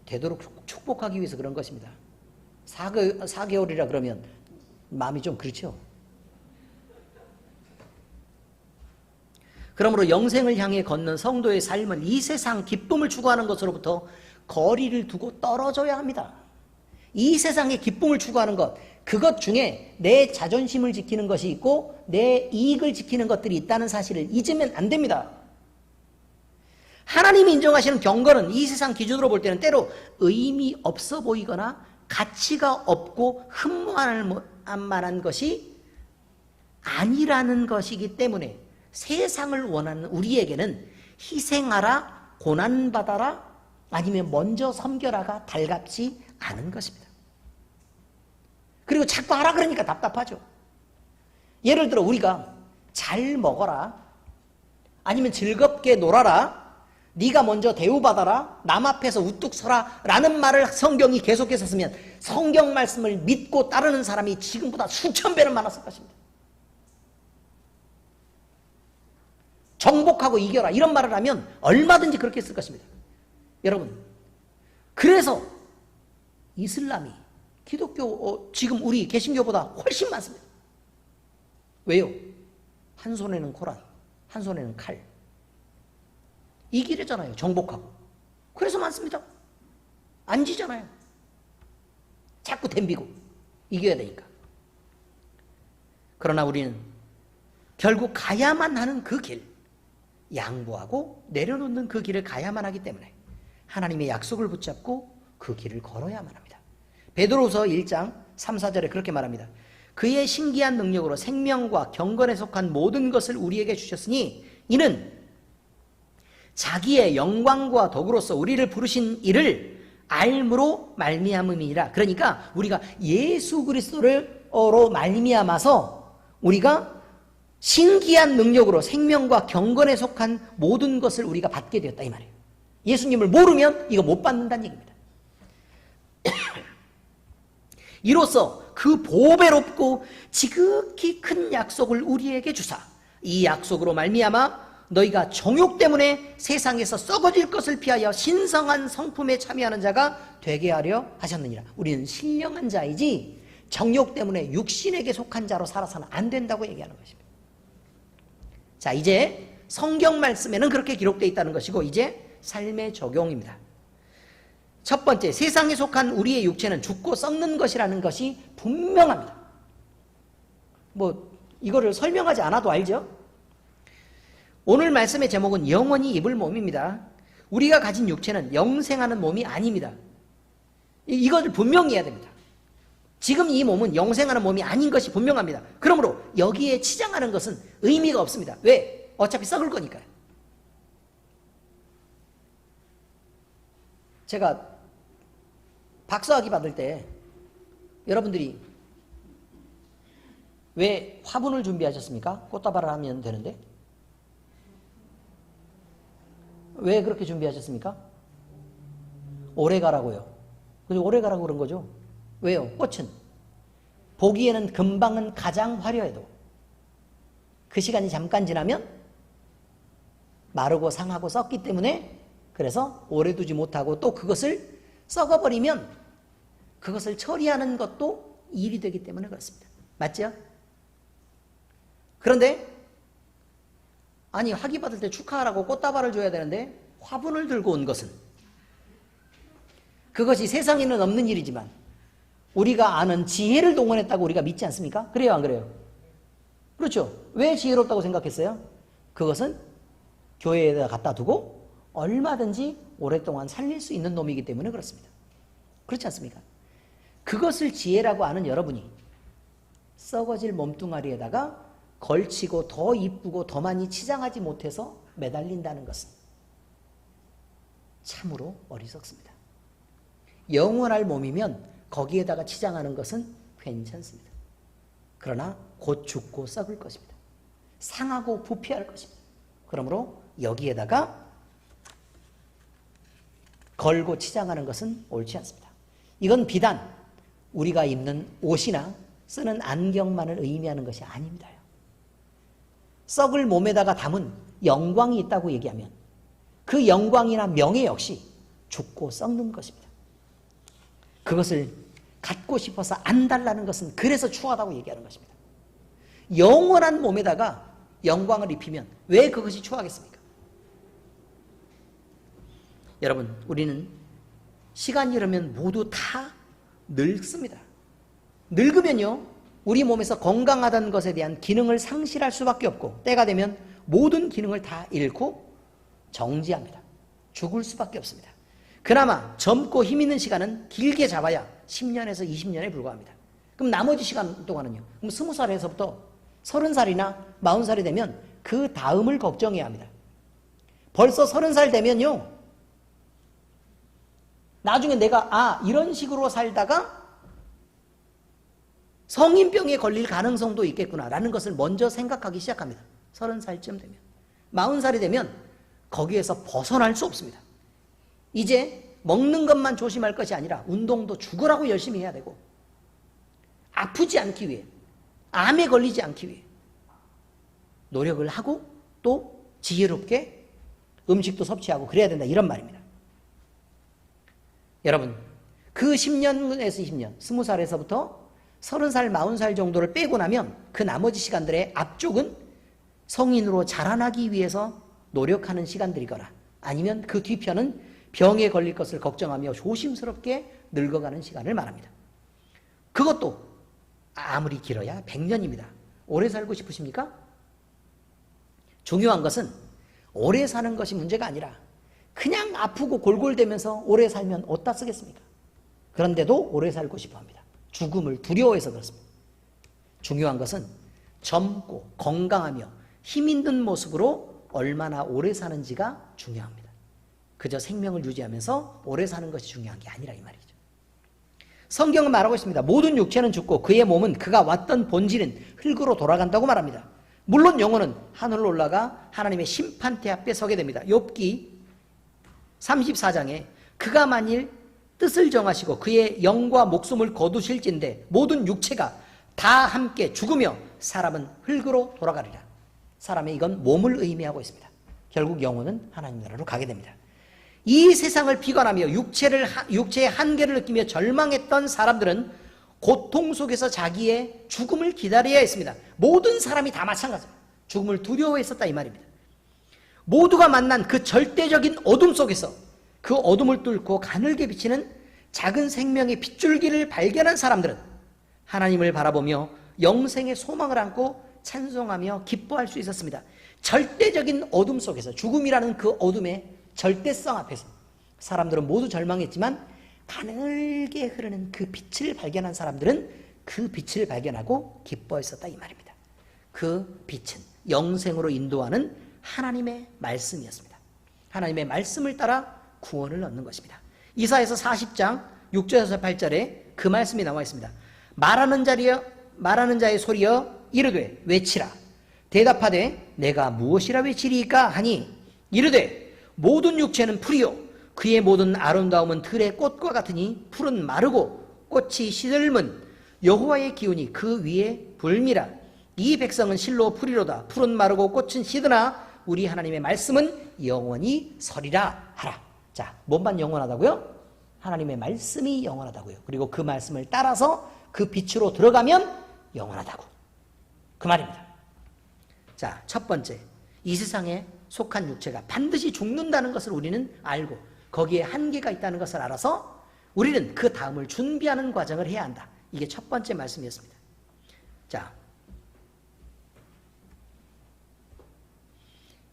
되도록 축복하기 위해서 그런 것입니다. 4개월이라 그러면 마음이 좀 그렇죠. 그러므로 영생을 향해 걷는 성도의 삶은 이 세상 기쁨을 추구하는 것으로부터 거리를 두고 떨어져야 합니다. 이 세상의 기쁨을 추구하는 것, 그것 중에 내 자존심을 지키는 것이 있고 내 이익을 지키는 것들이 있다는 사실을 잊으면 안 됩니다. 하나님이 인정하시는 경건은 이 세상 기준으로 볼 때는 때로 의미 없어 보이거나 가치가 없고 흠모할 만한 것이 아니라는 것이기 때문에 세상을 원하는 우리에게는 희생하라, 고난받아라, 아니면 먼저 섬겨라가 달갑지 않은 것입니다. 그리고 자꾸 하라 그러니까 답답하죠. 예를 들어 우리가 잘 먹어라, 아니면 즐겁게 놀아라, 네가 먼저 대우받아라, 남 앞에서 우뚝 서라 라는 말을 성경이 계속해서 쓰면 성경 말씀을 믿고 따르는 사람이 지금보다 수천 배는 많았을 것입니다. 정복하고 이겨라 이런 말을 하면 얼마든지 그렇게 쓸 것입니다. 여러분, 그래서 이슬람이 기독교 지금 우리 개신교보다 훨씬 많습니다. 왜요? 한 손에는 코란, 한 손에는 칼. 이 길이잖아요. 정복하고. 그래서 많습니다. 안 지잖아요. 자꾸 덤비고 이겨야 되니까. 그러나 우리는 결국 가야만 하는 그 길, 양보하고 내려놓는 그 길을 가야만 하기 때문에 하나님의 약속을 붙잡고 그 길을 걸어야만 합니다. 베드로후서 1장 3, 4절에 그렇게 말합니다. 그의 신기한 능력으로 생명과 경건에 속한 모든 것을 우리에게 주셨으니 이는 자기의 영광과 덕으로서 우리를 부르신 이를 알므로 말미암음이니라. 그러니까 우리가 예수 그리스도로 말미암아서 우리가 신기한 능력으로 생명과 경건에 속한 모든 것을 우리가 받게 되었다 이 말이에요. 예수님을 모르면 이거 못 받는다는 얘기입니다. 이로써 그 보배롭고 지극히 큰 약속을 우리에게 주사 이 약속으로 말미암아 너희가 정욕 때문에 세상에서 썩어질 것을 피하여 신성한 성품에 참여하는 자가 되게 하려 하셨느니라. 우리는 신령한 자이지 정욕 때문에 육신에게 속한 자로 살아서는 안 된다고 얘기하는 것입니다. 자, 이제 성경 말씀에는 그렇게 기록되어 있다는 것이고 이제 삶의 적용입니다. 첫 번째, 세상에 속한 우리의 육체는 죽고 썩는 것이라는 것이 분명합니다. 이거를 설명하지 않아도 알죠? 오늘 말씀의 제목은 영원히 입을 몸입니다. 우리가 가진 육체는 영생하는 몸이 아닙니다. 이것을 분명히 해야 됩니다. 지금 이 몸은 영생하는 몸이 아닌 것이 분명합니다. 그러므로 여기에 치장하는 것은 의미가 없습니다. 왜? 어차피 썩을 거니까요. 제가 박사학위 받을 때 여러분들이 왜 화분을 준비하셨습니까? 꽃다발을 하면 되는데. 왜 그렇게 준비하셨습니까? 오래 가라고요. 그래서 오래 가라고 그런 거죠. 왜요? 꽃은 보기에는 금방은 가장 화려해도 그 시간이 잠깐 지나면 마르고 상하고 썩기 때문에, 그래서 오래 두지 못하고 또 그것을 썩어버리면 그것을 처리하는 것도 일이 되기 때문에 그렇습니다. 맞죠? 그런데 아니, 학위 받을 때 축하하라고 꽃다발을 줘야 되는데 화분을 들고 온 것은, 그것이 세상에는 없는 일이지만 우리가 아는 지혜를 동원했다고 우리가 믿지 않습니까? 그래요, 안 그래요? 그렇죠. 왜 지혜롭다고 생각했어요? 그것은 교회에다 갖다 두고 얼마든지 오랫동안 살릴 수 있는 놈이기 때문에 그렇습니다. 그렇지 않습니까? 그것을 지혜라고 아는 여러분이 썩어질 몸뚱아리에다가 걸치고 더 이쁘고 더 많이 치장하지 못해서 매달린다는 것은 참으로 어리석습니다. 영원할 몸이면 거기에다가 치장하는 것은 괜찮습니다. 그러나 곧 죽고 썩을 것입니다. 상하고 부패할 것입니다. 그러므로 여기에다가 걸고 치장하는 것은 옳지 않습니다. 이건 비단 우리가 입는 옷이나 쓰는 안경만을 의미하는 것이 아닙니다. 썩을 몸에다가 담은 영광이 있다고 얘기하면 그 영광이나 명예 역시 죽고 썩는 것입니다. 그것을 갖고 싶어서 안 달라는 것은 그래서 추하다고 얘기하는 것입니다. 영원한 몸에다가 영광을 입히면 왜 그것이 추하겠습니까? 여러분, 우리는 시간이 흐르면 모두 다 늙습니다. 늙으면요, 우리 몸에서 건강하다는 것에 대한 기능을 상실할 수밖에 없고, 때가 되면 모든 기능을 다 잃고 정지합니다. 죽을 수밖에 없습니다. 그나마 젊고 힘 있는 시간은 길게 잡아야 10년에서 20년에 불과합니다. 그럼 나머지 시간 동안은요? 그럼 20살에서부터 30살이나 40살이 되면 그 다음을 걱정해야 합니다. 벌써 30살 되면요, 나중에 내가 이런 식으로 살다가 성인병에 걸릴 가능성도 있겠구나라는 것을 먼저 생각하기 시작합니다. 30살쯤 되면. 40살이 되면 거기에서 벗어날 수 없습니다. 이제 먹는 것만 조심할 것이 아니라 운동도 죽으라고 열심히 해야 되고, 아프지 않기 위해, 암에 걸리지 않기 위해 노력을 하고 또 지혜롭게 음식도 섭취하고 그래야 된다, 이런 말입니다. 여러분, 그 10년에서 20년, 20살에서부터 30살, 40살 정도를 빼고 나면 그 나머지 시간들의 앞쪽은 성인으로 자라나기 위해서 노력하는 시간들이거나, 아니면 그 뒤편은 병에 걸릴 것을 걱정하며 조심스럽게 늙어가는 시간을 말합니다. 그것도 아무리 길어야 100년입니다. 오래 살고 싶으십니까? 중요한 것은 오래 사는 것이 문제가 아니라 그냥 아프고 골골대면서 오래 살면 어디다 쓰겠습니까? 그런데도 오래 살고 싶어 합니다. 죽음을 두려워해서 그렇습니다. 중요한 것은 젊고 건강하며 힘 있는 모습으로 얼마나 오래 사는지가 중요합니다. 그저 생명을 유지하면서 오래 사는 것이 중요한 게 아니라 이 말이죠. 성경은 말하고 있습니다. 모든 육체는 죽고 그의 몸은 그가 왔던 본질인 흙으로 돌아간다고 말합니다. 물론 영혼은 하늘로 올라가 하나님의 심판대 앞에 서게 됩니다. 욥기 34장에 그가 만일 뜻을 정하시고 그의 영과 목숨을 거두실진데 모든 육체가 다 함께 죽으며 사람은 흙으로 돌아가리라. 사람의 이건 몸을 의미하고 있습니다. 결국 영혼은 하나님 나라로 가게 됩니다. 이 세상을 비관하며 육체의 한계를 느끼며 절망했던 사람들은 고통 속에서 자기의 죽음을 기다려야 했습니다. 모든 사람이 다 마찬가지입니다. 죽음을 두려워했었다 이 말입니다. 모두가 만난 그 절대적인 어둠 속에서 그 어둠을 뚫고 가늘게 비치는 작은 생명의 빗줄기를 발견한 사람들은 하나님을 바라보며 영생의 소망을 안고 찬송하며 기뻐할 수 있었습니다. 절대적인 어둠 속에서, 죽음이라는 그 어둠의 절대성 앞에서 사람들은 모두 절망했지만 가늘게 흐르는 그 빛을 발견한 사람들은 그 빛을 발견하고 기뻐했었다, 이 말입니다. 그 빛은 영생으로 인도하는 하나님의 말씀이었습니다. 하나님의 말씀을 따라 구원을 얻는 것입니다. 이사야서 40장 6절에서 8절에 그 말씀이 나와 있습니다. 말하는 자의 소리여 이르되 외치라. 대답하되 내가 무엇이라 외치리이까 하니 이르되 모든 육체는 풀이요 그의 모든 아름다움은 들의 꽃과 같으니 풀은 마르고 꽃이 시들문 여호와의 기운이 그 위에 불미라. 이 백성은 실로 풀이로다. 풀은 마르고 꽃은 시드나 우리 하나님의 말씀은 영원히 서리라 하라. 자, 뭔만 영원하다고요? 하나님의 말씀이 영원하다고요. 그리고 그 말씀을 따라서 그 빛으로 들어가면 영원하다고, 그 말입니다. 자, 첫 번째, 이 세상에 속한 육체가 반드시 죽는다는 것을 우리는 알고 거기에 한계가 있다는 것을 알아서 우리는 그 다음을 준비하는 과정을 해야 한다. 이게 첫 번째 말씀이었습니다. 자,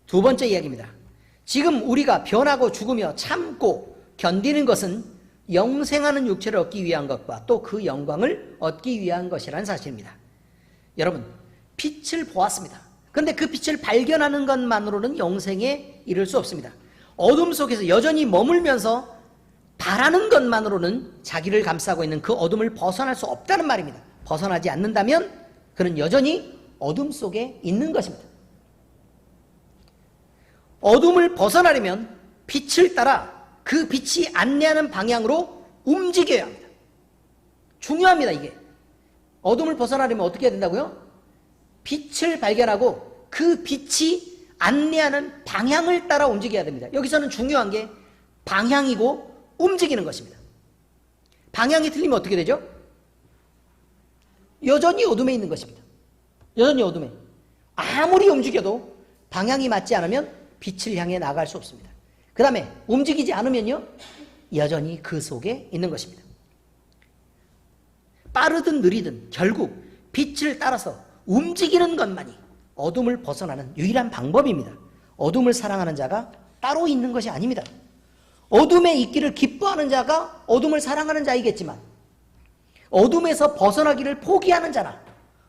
두 번째 이야기입니다. 지금 우리가 변하고 죽으며 참고 견디는 것은 영생하는 육체를 얻기 위한 것과 또 그 영광을 얻기 위한 것이라는 사실입니다. 여러분, 빛을 보았습니다. 그런데 그 빛을 발견하는 것만으로는 영생에 이를 수 없습니다. 어둠 속에서 여전히 머물면서 바라는 것만으로는 자기를 감싸고 있는 그 어둠을 벗어날 수 없다는 말입니다. 벗어나지 않는다면 그는 여전히 어둠 속에 있는 것입니다. 어둠을 벗어나려면 빛을 따라 그 빛이 안내하는 방향으로 움직여야 합니다. 중요합니다, 이게. 어둠을 벗어나려면 어떻게 해야 된다고요? 빛을 발견하고 그 빛이 안내하는 방향을 따라 움직여야 됩니다. 여기서는 중요한 게 방향이고 움직이는 것입니다. 방향이 틀리면 어떻게 되죠? 여전히 어둠에 있는 것입니다. 여전히 어둠에. 아무리 움직여도 방향이 맞지 않으면 빛을 향해 나갈 수 없습니다. 그 다음에 움직이지 않으면요, 여전히 그 속에 있는 것입니다. 빠르든 느리든 결국 빛을 따라서 움직이는 것만이 어둠을 벗어나는 유일한 방법입니다. 어둠을 사랑하는 자가 따로 있는 것이 아닙니다. 어둠에 있기를 기뻐하는 자가 어둠을 사랑하는 자이겠지만 어둠에서 벗어나기를 포기하는 자나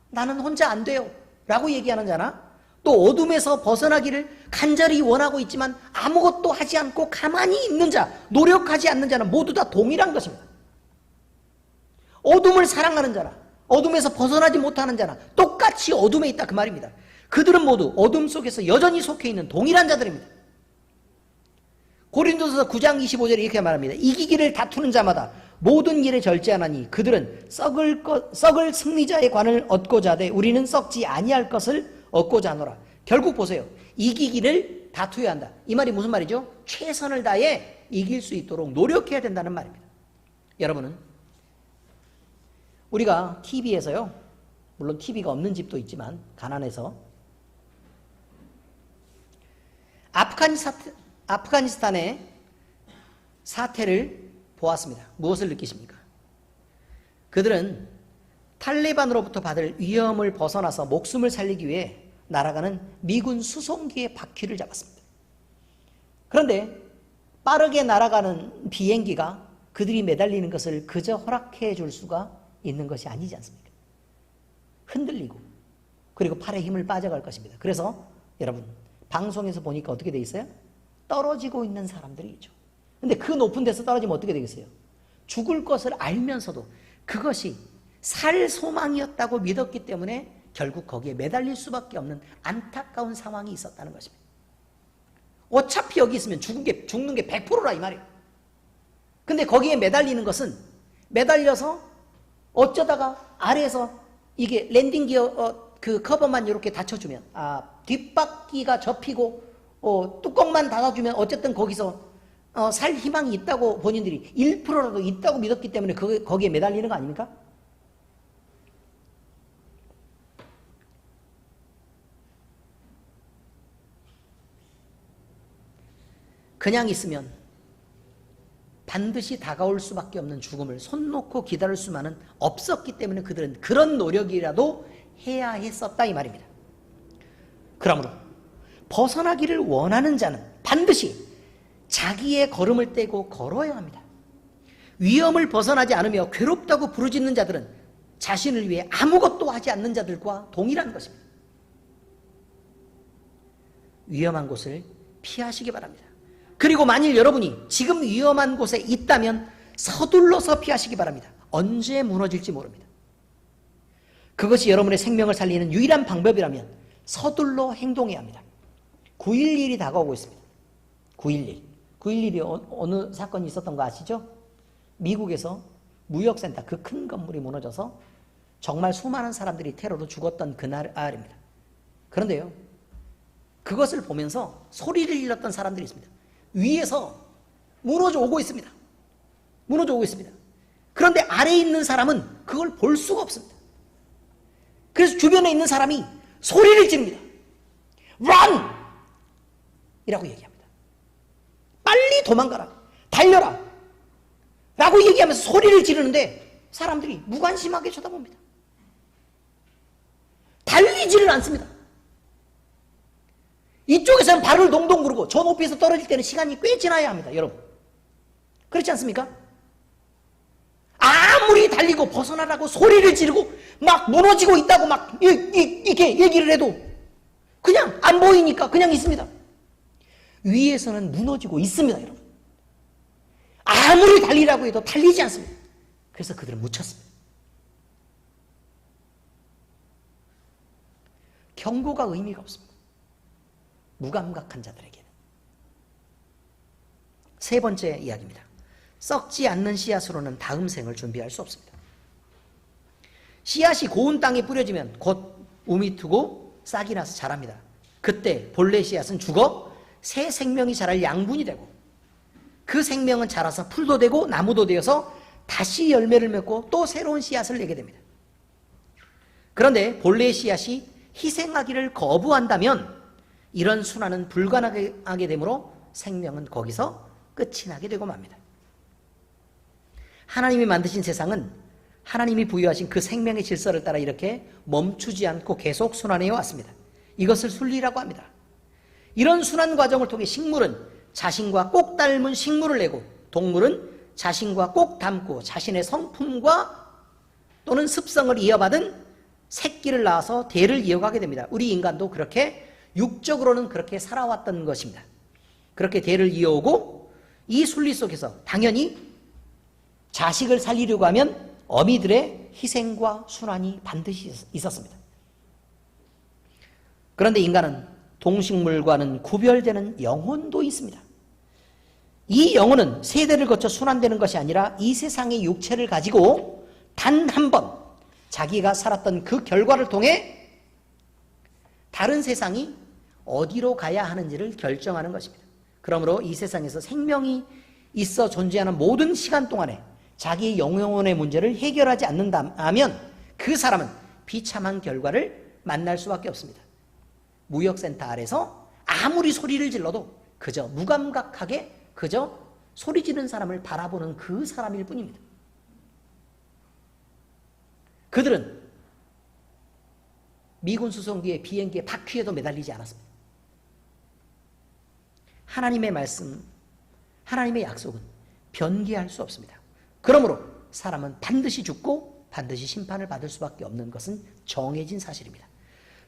나는 혼자 안 돼요 라고 얘기하는 자나 또 어둠에서 벗어나기를 간절히 원하고 있지만 아무것도 하지 않고 가만히 있는 자, 노력하지 않는 자는 모두 다 동일한 것입니다. 어둠을 사랑하는 자나 어둠에서 벗어나지 못하는 자나 똑같이 어둠에 있다, 그 말입니다. 그들은 모두 어둠 속에서 여전히 속해 있는 동일한 자들입니다. 고린도서 9장 25절에 이렇게 말합니다. 이기기를 다투는 자마다 모든 일에 절제하나니 그들은 썩을 승리자의 관을 얻고자 하되 우리는 썩지 아니할 것을 얻고자 하노라. 결국 보세요. 이기기를 다투어야 한다. 이 말이 무슨 말이죠? 최선을 다해 이길 수 있도록 노력해야 된다는 말입니다. 여러분은 우리가 TV에서요, 물론 TV가 없는 집도 있지만 가난해서 아프가니스탄의 사태를 보았습니다. 무엇을 느끼십니까? 그들은 탈레반으로부터 받을 위험을 벗어나서 목숨을 살리기 위해 날아가는 미군 수송기의 바퀴를 잡았습니다. 그런데 빠르게 날아가는 비행기가 그들이 매달리는 것을 그저 허락해 줄 수가 있는 것이 아니지 않습니까? 흔들리고 그리고 팔에 힘을 빠져갈 것입니다. 그래서 여러분, 방송에서 보니까 어떻게 돼 있어요? 떨어지고 있는 사람들이 있죠. 근데 그 높은 데서 떨어지면 어떻게 되겠어요? 죽을 것을 알면서도 그것이 살 소망이었다고 믿었기 때문에 결국 거기에 매달릴 수밖에 없는 안타까운 상황이 있었다는 것입니다. 어차피 여기 있으면 죽는 게 100%라 이 말이에요. 근데 거기에 매달리는 것은 매달려서 어쩌다가 아래에서 이게 랜딩 기어 그 커버만 이렇게 닫혀주면 뒷바퀴가 접히고 뚜껑만 닫아주면 어쨌든 거기서 살 희망이 있다고 본인들이 1%라도 있다고 믿었기 때문에 거기에 매달리는 거 아닙니까? 그냥 있으면 반드시 다가올 수밖에 없는 죽음을 손 놓고 기다릴 수만은 없었기 때문에 그들은 그런 노력이라도 해야 했었다 이 말입니다. 그러므로 벗어나기를 원하는 자는 반드시 자기의 걸음을 떼고 걸어야 합니다. 위험을 벗어나지 않으며 괴롭다고 부르짖는 자들은 자신을 위해 아무것도 하지 않는 자들과 동일한 것입니다. 위험한 곳을 피하시기 바랍니다. 그리고 만일 여러분이 지금 위험한 곳에 있다면 서둘러서 피하시기 바랍니다. 언제 무너질지 모릅니다. 그것이 여러분의 생명을 살리는 유일한 방법이라면 서둘러 행동해야 합니다. 9.11이 다가오고 있습니다. 9.11. 9.11이 어느 사건이 있었던 거 아시죠? 미국에서 무역센터 그 큰 건물이 무너져서 정말 수많은 사람들이 테러로 죽었던 그날입니다. 그런데요, 그것을 보면서 소리를 질렀던 사람들이 있습니다. 위에서 무너져 오고 있습니다. 무너져 오고 있습니다. 그런데 아래에 있는 사람은 그걸 볼 수가 없습니다. 그래서 주변에 있는 사람이 소리를 지릅니다. Run! 이라고 얘기합니다. 빨리 도망가라. 달려라. 라고 얘기하면서 소리를 지르는데 사람들이 무관심하게 쳐다봅니다. 달리지를 않습니다. 이쪽에서는 발을 동동 구르고 저 높이에서 떨어질 때는 시간이 꽤 지나야 합니다. 여러분. 그렇지 않습니까? 아무리 달리고 벗어나라고 소리를 지르고 막 무너지고 있다고 막 이렇게 얘기를 해도 그냥 안 보이니까 그냥 있습니다. 위에서는 무너지고 있습니다. 여러분. 아무리 달리라고 해도 달리지 않습니다. 그래서 그들은 묻혔습니다. 경고가 의미가 없습니다. 무감각한 자들에게는. 세 번째 이야기입니다. 썩지 않는 씨앗으로는 다음 생을 준비할 수 없습니다. 씨앗이 고운 땅에 뿌려지면 곧 우미 트고 싹이 나서 자랍니다. 그때 본래 씨앗은 죽어 새 생명이 자랄 양분이 되고 그 생명은 자라서 풀도 되고 나무도 되어서 다시 열매를 맺고 또 새로운 씨앗을 내게 됩니다. 그런데 본래의 씨앗이 희생하기를 거부한다면 이런 순환은 불가능하게 되므로 생명은 거기서 끝이 나게 되고 맙니다. 하나님이 만드신 세상은 하나님이 부여하신 그 생명의 질서를 따라 이렇게 멈추지 않고 계속 순환해 왔습니다. 이것을 순리라고 합니다. 이런 순환 과정을 통해 식물은 자신과 꼭 닮은 식물을 내고 동물은 자신과 꼭 닮고 자신의 성품과 또는 습성을 이어받은 새끼를 낳아서 대를 이어가게 됩니다. 우리 인간도 그렇게 육적으로는 그렇게 살아왔던 것입니다. 그렇게 대를 이어오고 이 순리 속에서 당연히 자식을 살리려고 하면 어미들의 희생과 순환이 반드시 있었습니다. 그런데 인간은 동식물과는 구별되는 영혼도 있습니다. 이 영혼은 세대를 거쳐 순환되는 것이 아니라 이 세상의 육체를 가지고 단 한 번 자기가 살았던 그 결과를 통해 다른 세상이 어디로 가야 하는지를 결정하는 것입니다. 그러므로 이 세상에서 생명이 있어 존재하는 모든 시간 동안에 자기의 영혼의 문제를 해결하지 않는다면 그 사람은 비참한 결과를 만날 수밖에 없습니다. 무역센터 아래서 아무리 소리를 질러도 그저 무감각하게 그저 소리 지르는 사람을 바라보는 그 사람일 뿐입니다. 그들은 미군 수송기의 비행기의 바퀴에도 매달리지 않았습니다. 하나님의 말씀, 하나님의 약속은 변개할 수 없습니다. 그러므로 사람은 반드시 죽고 반드시 심판을 받을 수밖에 없는 것은 정해진 사실입니다.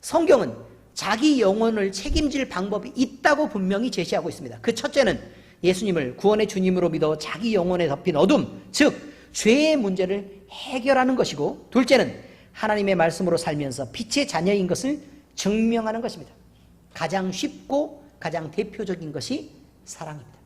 성경은 자기 영혼을 책임질 방법이 있다고 분명히 제시하고 있습니다. 그 첫째는 예수님을 구원의 주님으로 믿어 자기 영혼에 덮인 어둠, 즉 죄의 문제를 해결하는 것이고, 둘째는 하나님의 말씀으로 살면서 빛의 자녀인 것을 증명하는 것입니다. 가장 쉽고 가장 대표적인 것이 사랑입니다.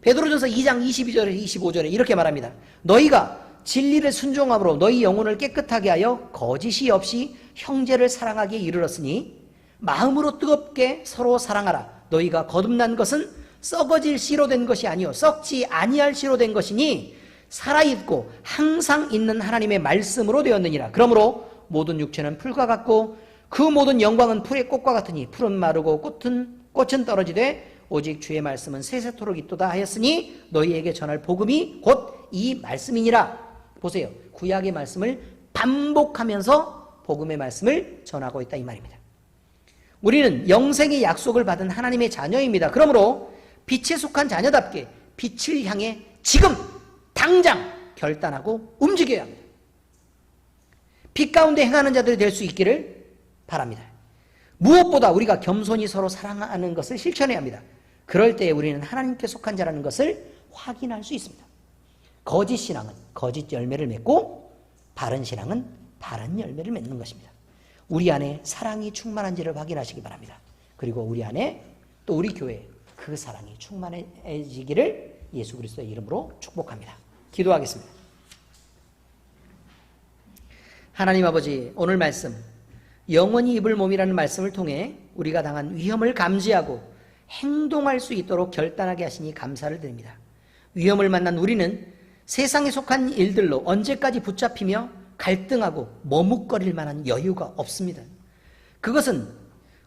베드로전서 2장 22절에 25절에 이렇게 말합니다. 너희가 진리를 순종함으로 너희 영혼을 깨끗하게 하여 거짓이 없이 형제를 사랑하기에 이르렀으니 마음으로 뜨겁게 서로 사랑하라. 너희가 거듭난 것은 썩어질 씨로 된 것이 아니요 썩지 아니할 씨로 된 것이니 살아있고 항상 있는 하나님의 말씀으로 되었느니라. 그러므로 모든 육체는 풀과 같고 그 모든 영광은 풀의 꽃과 같으니 풀은 마르고 꽃은 떨어지되 오직 주의 말씀은 세세토록 있도다 하였으니 너희에게 전할 복음이 곧 이 말씀이니라. 보세요. 구약의 말씀을 반복하면서 복음의 말씀을 전하고 있다 이 말입니다. 우리는 영생의 약속을 받은 하나님의 자녀입니다. 그러므로 빛에 속한 자녀답게 빛을 향해 지금 당장 결단하고 움직여야 합니다. 빛 가운데 행하는 자들이 될 수 있기를 바랍니다. 무엇보다 우리가 겸손히 서로 사랑하는 것을 실천해야 합니다. 그럴 때 우리는 하나님께 속한 자라는 것을 확인할 수 있습니다. 거짓 신앙은 거짓 열매를 맺고 바른 신앙은 바른 열매를 맺는 것입니다. 우리 안에 사랑이 충만한지를 확인하시기 바랍니다. 그리고 우리 안에 또 우리 교회에 그 사랑이 충만해지기를 예수 그리스도의 이름으로 축복합니다. 기도하겠습니다. 하나님 아버지, 오늘 말씀 영원히 입을 몸이라는 말씀을 통해 우리가 당한 위험을 감지하고 행동할 수 있도록 결단하게 하시니 감사를 드립니다. 위험을 만난 우리는 세상에 속한 일들로 언제까지 붙잡히며 갈등하고 머뭇거릴 만한 여유가 없습니다. 그것은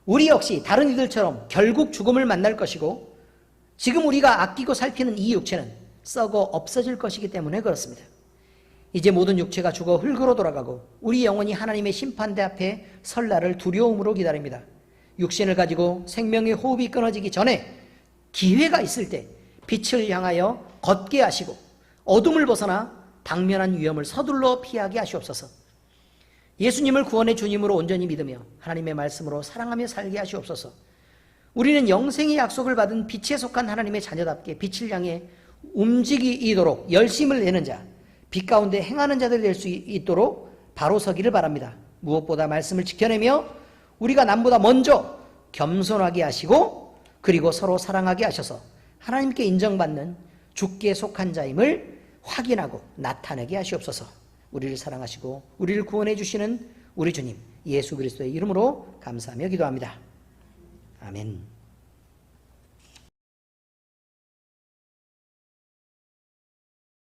우리 역시 다른 이들처럼 결국 죽음을 만날 것이고 지금 우리가 아끼고 살피는 이 육체는 썩어 없어질 것이기 때문에 그렇습니다. 이제 모든 육체가 죽어 흙으로 돌아가고 우리 영혼이 하나님의 심판대 앞에 설 날을 두려움으로 기다립니다. 육신을 가지고 생명의 호흡이 끊어지기 전에 기회가 있을 때 빛을 향하여 걷게 하시고 어둠을 벗어나 당면한 위험을 서둘러 피하게 하시옵소서. 예수님을 구원의 주님으로 온전히 믿으며 하나님의 말씀으로 사랑하며 살게 하시옵소서. 우리는 영생의 약속을 받은 빛에 속한 하나님의 자녀답게 빛을 향해 움직이도록 열심을 내는 자, 빛 가운데 행하는 자들 될 수 있도록 바로 서기를 바랍니다. 무엇보다 말씀을 지켜내며 우리가 남보다 먼저 겸손하게 하시고 그리고 서로 사랑하게 하셔서 하나님께 인정받는 주께 속한 자임을 확인하고 나타내게 하시옵소서. 우리를 사랑하시고 우리를 구원해 주시는 우리 주님 예수 그리스도의 이름으로 감사하며 기도합니다. 아멘.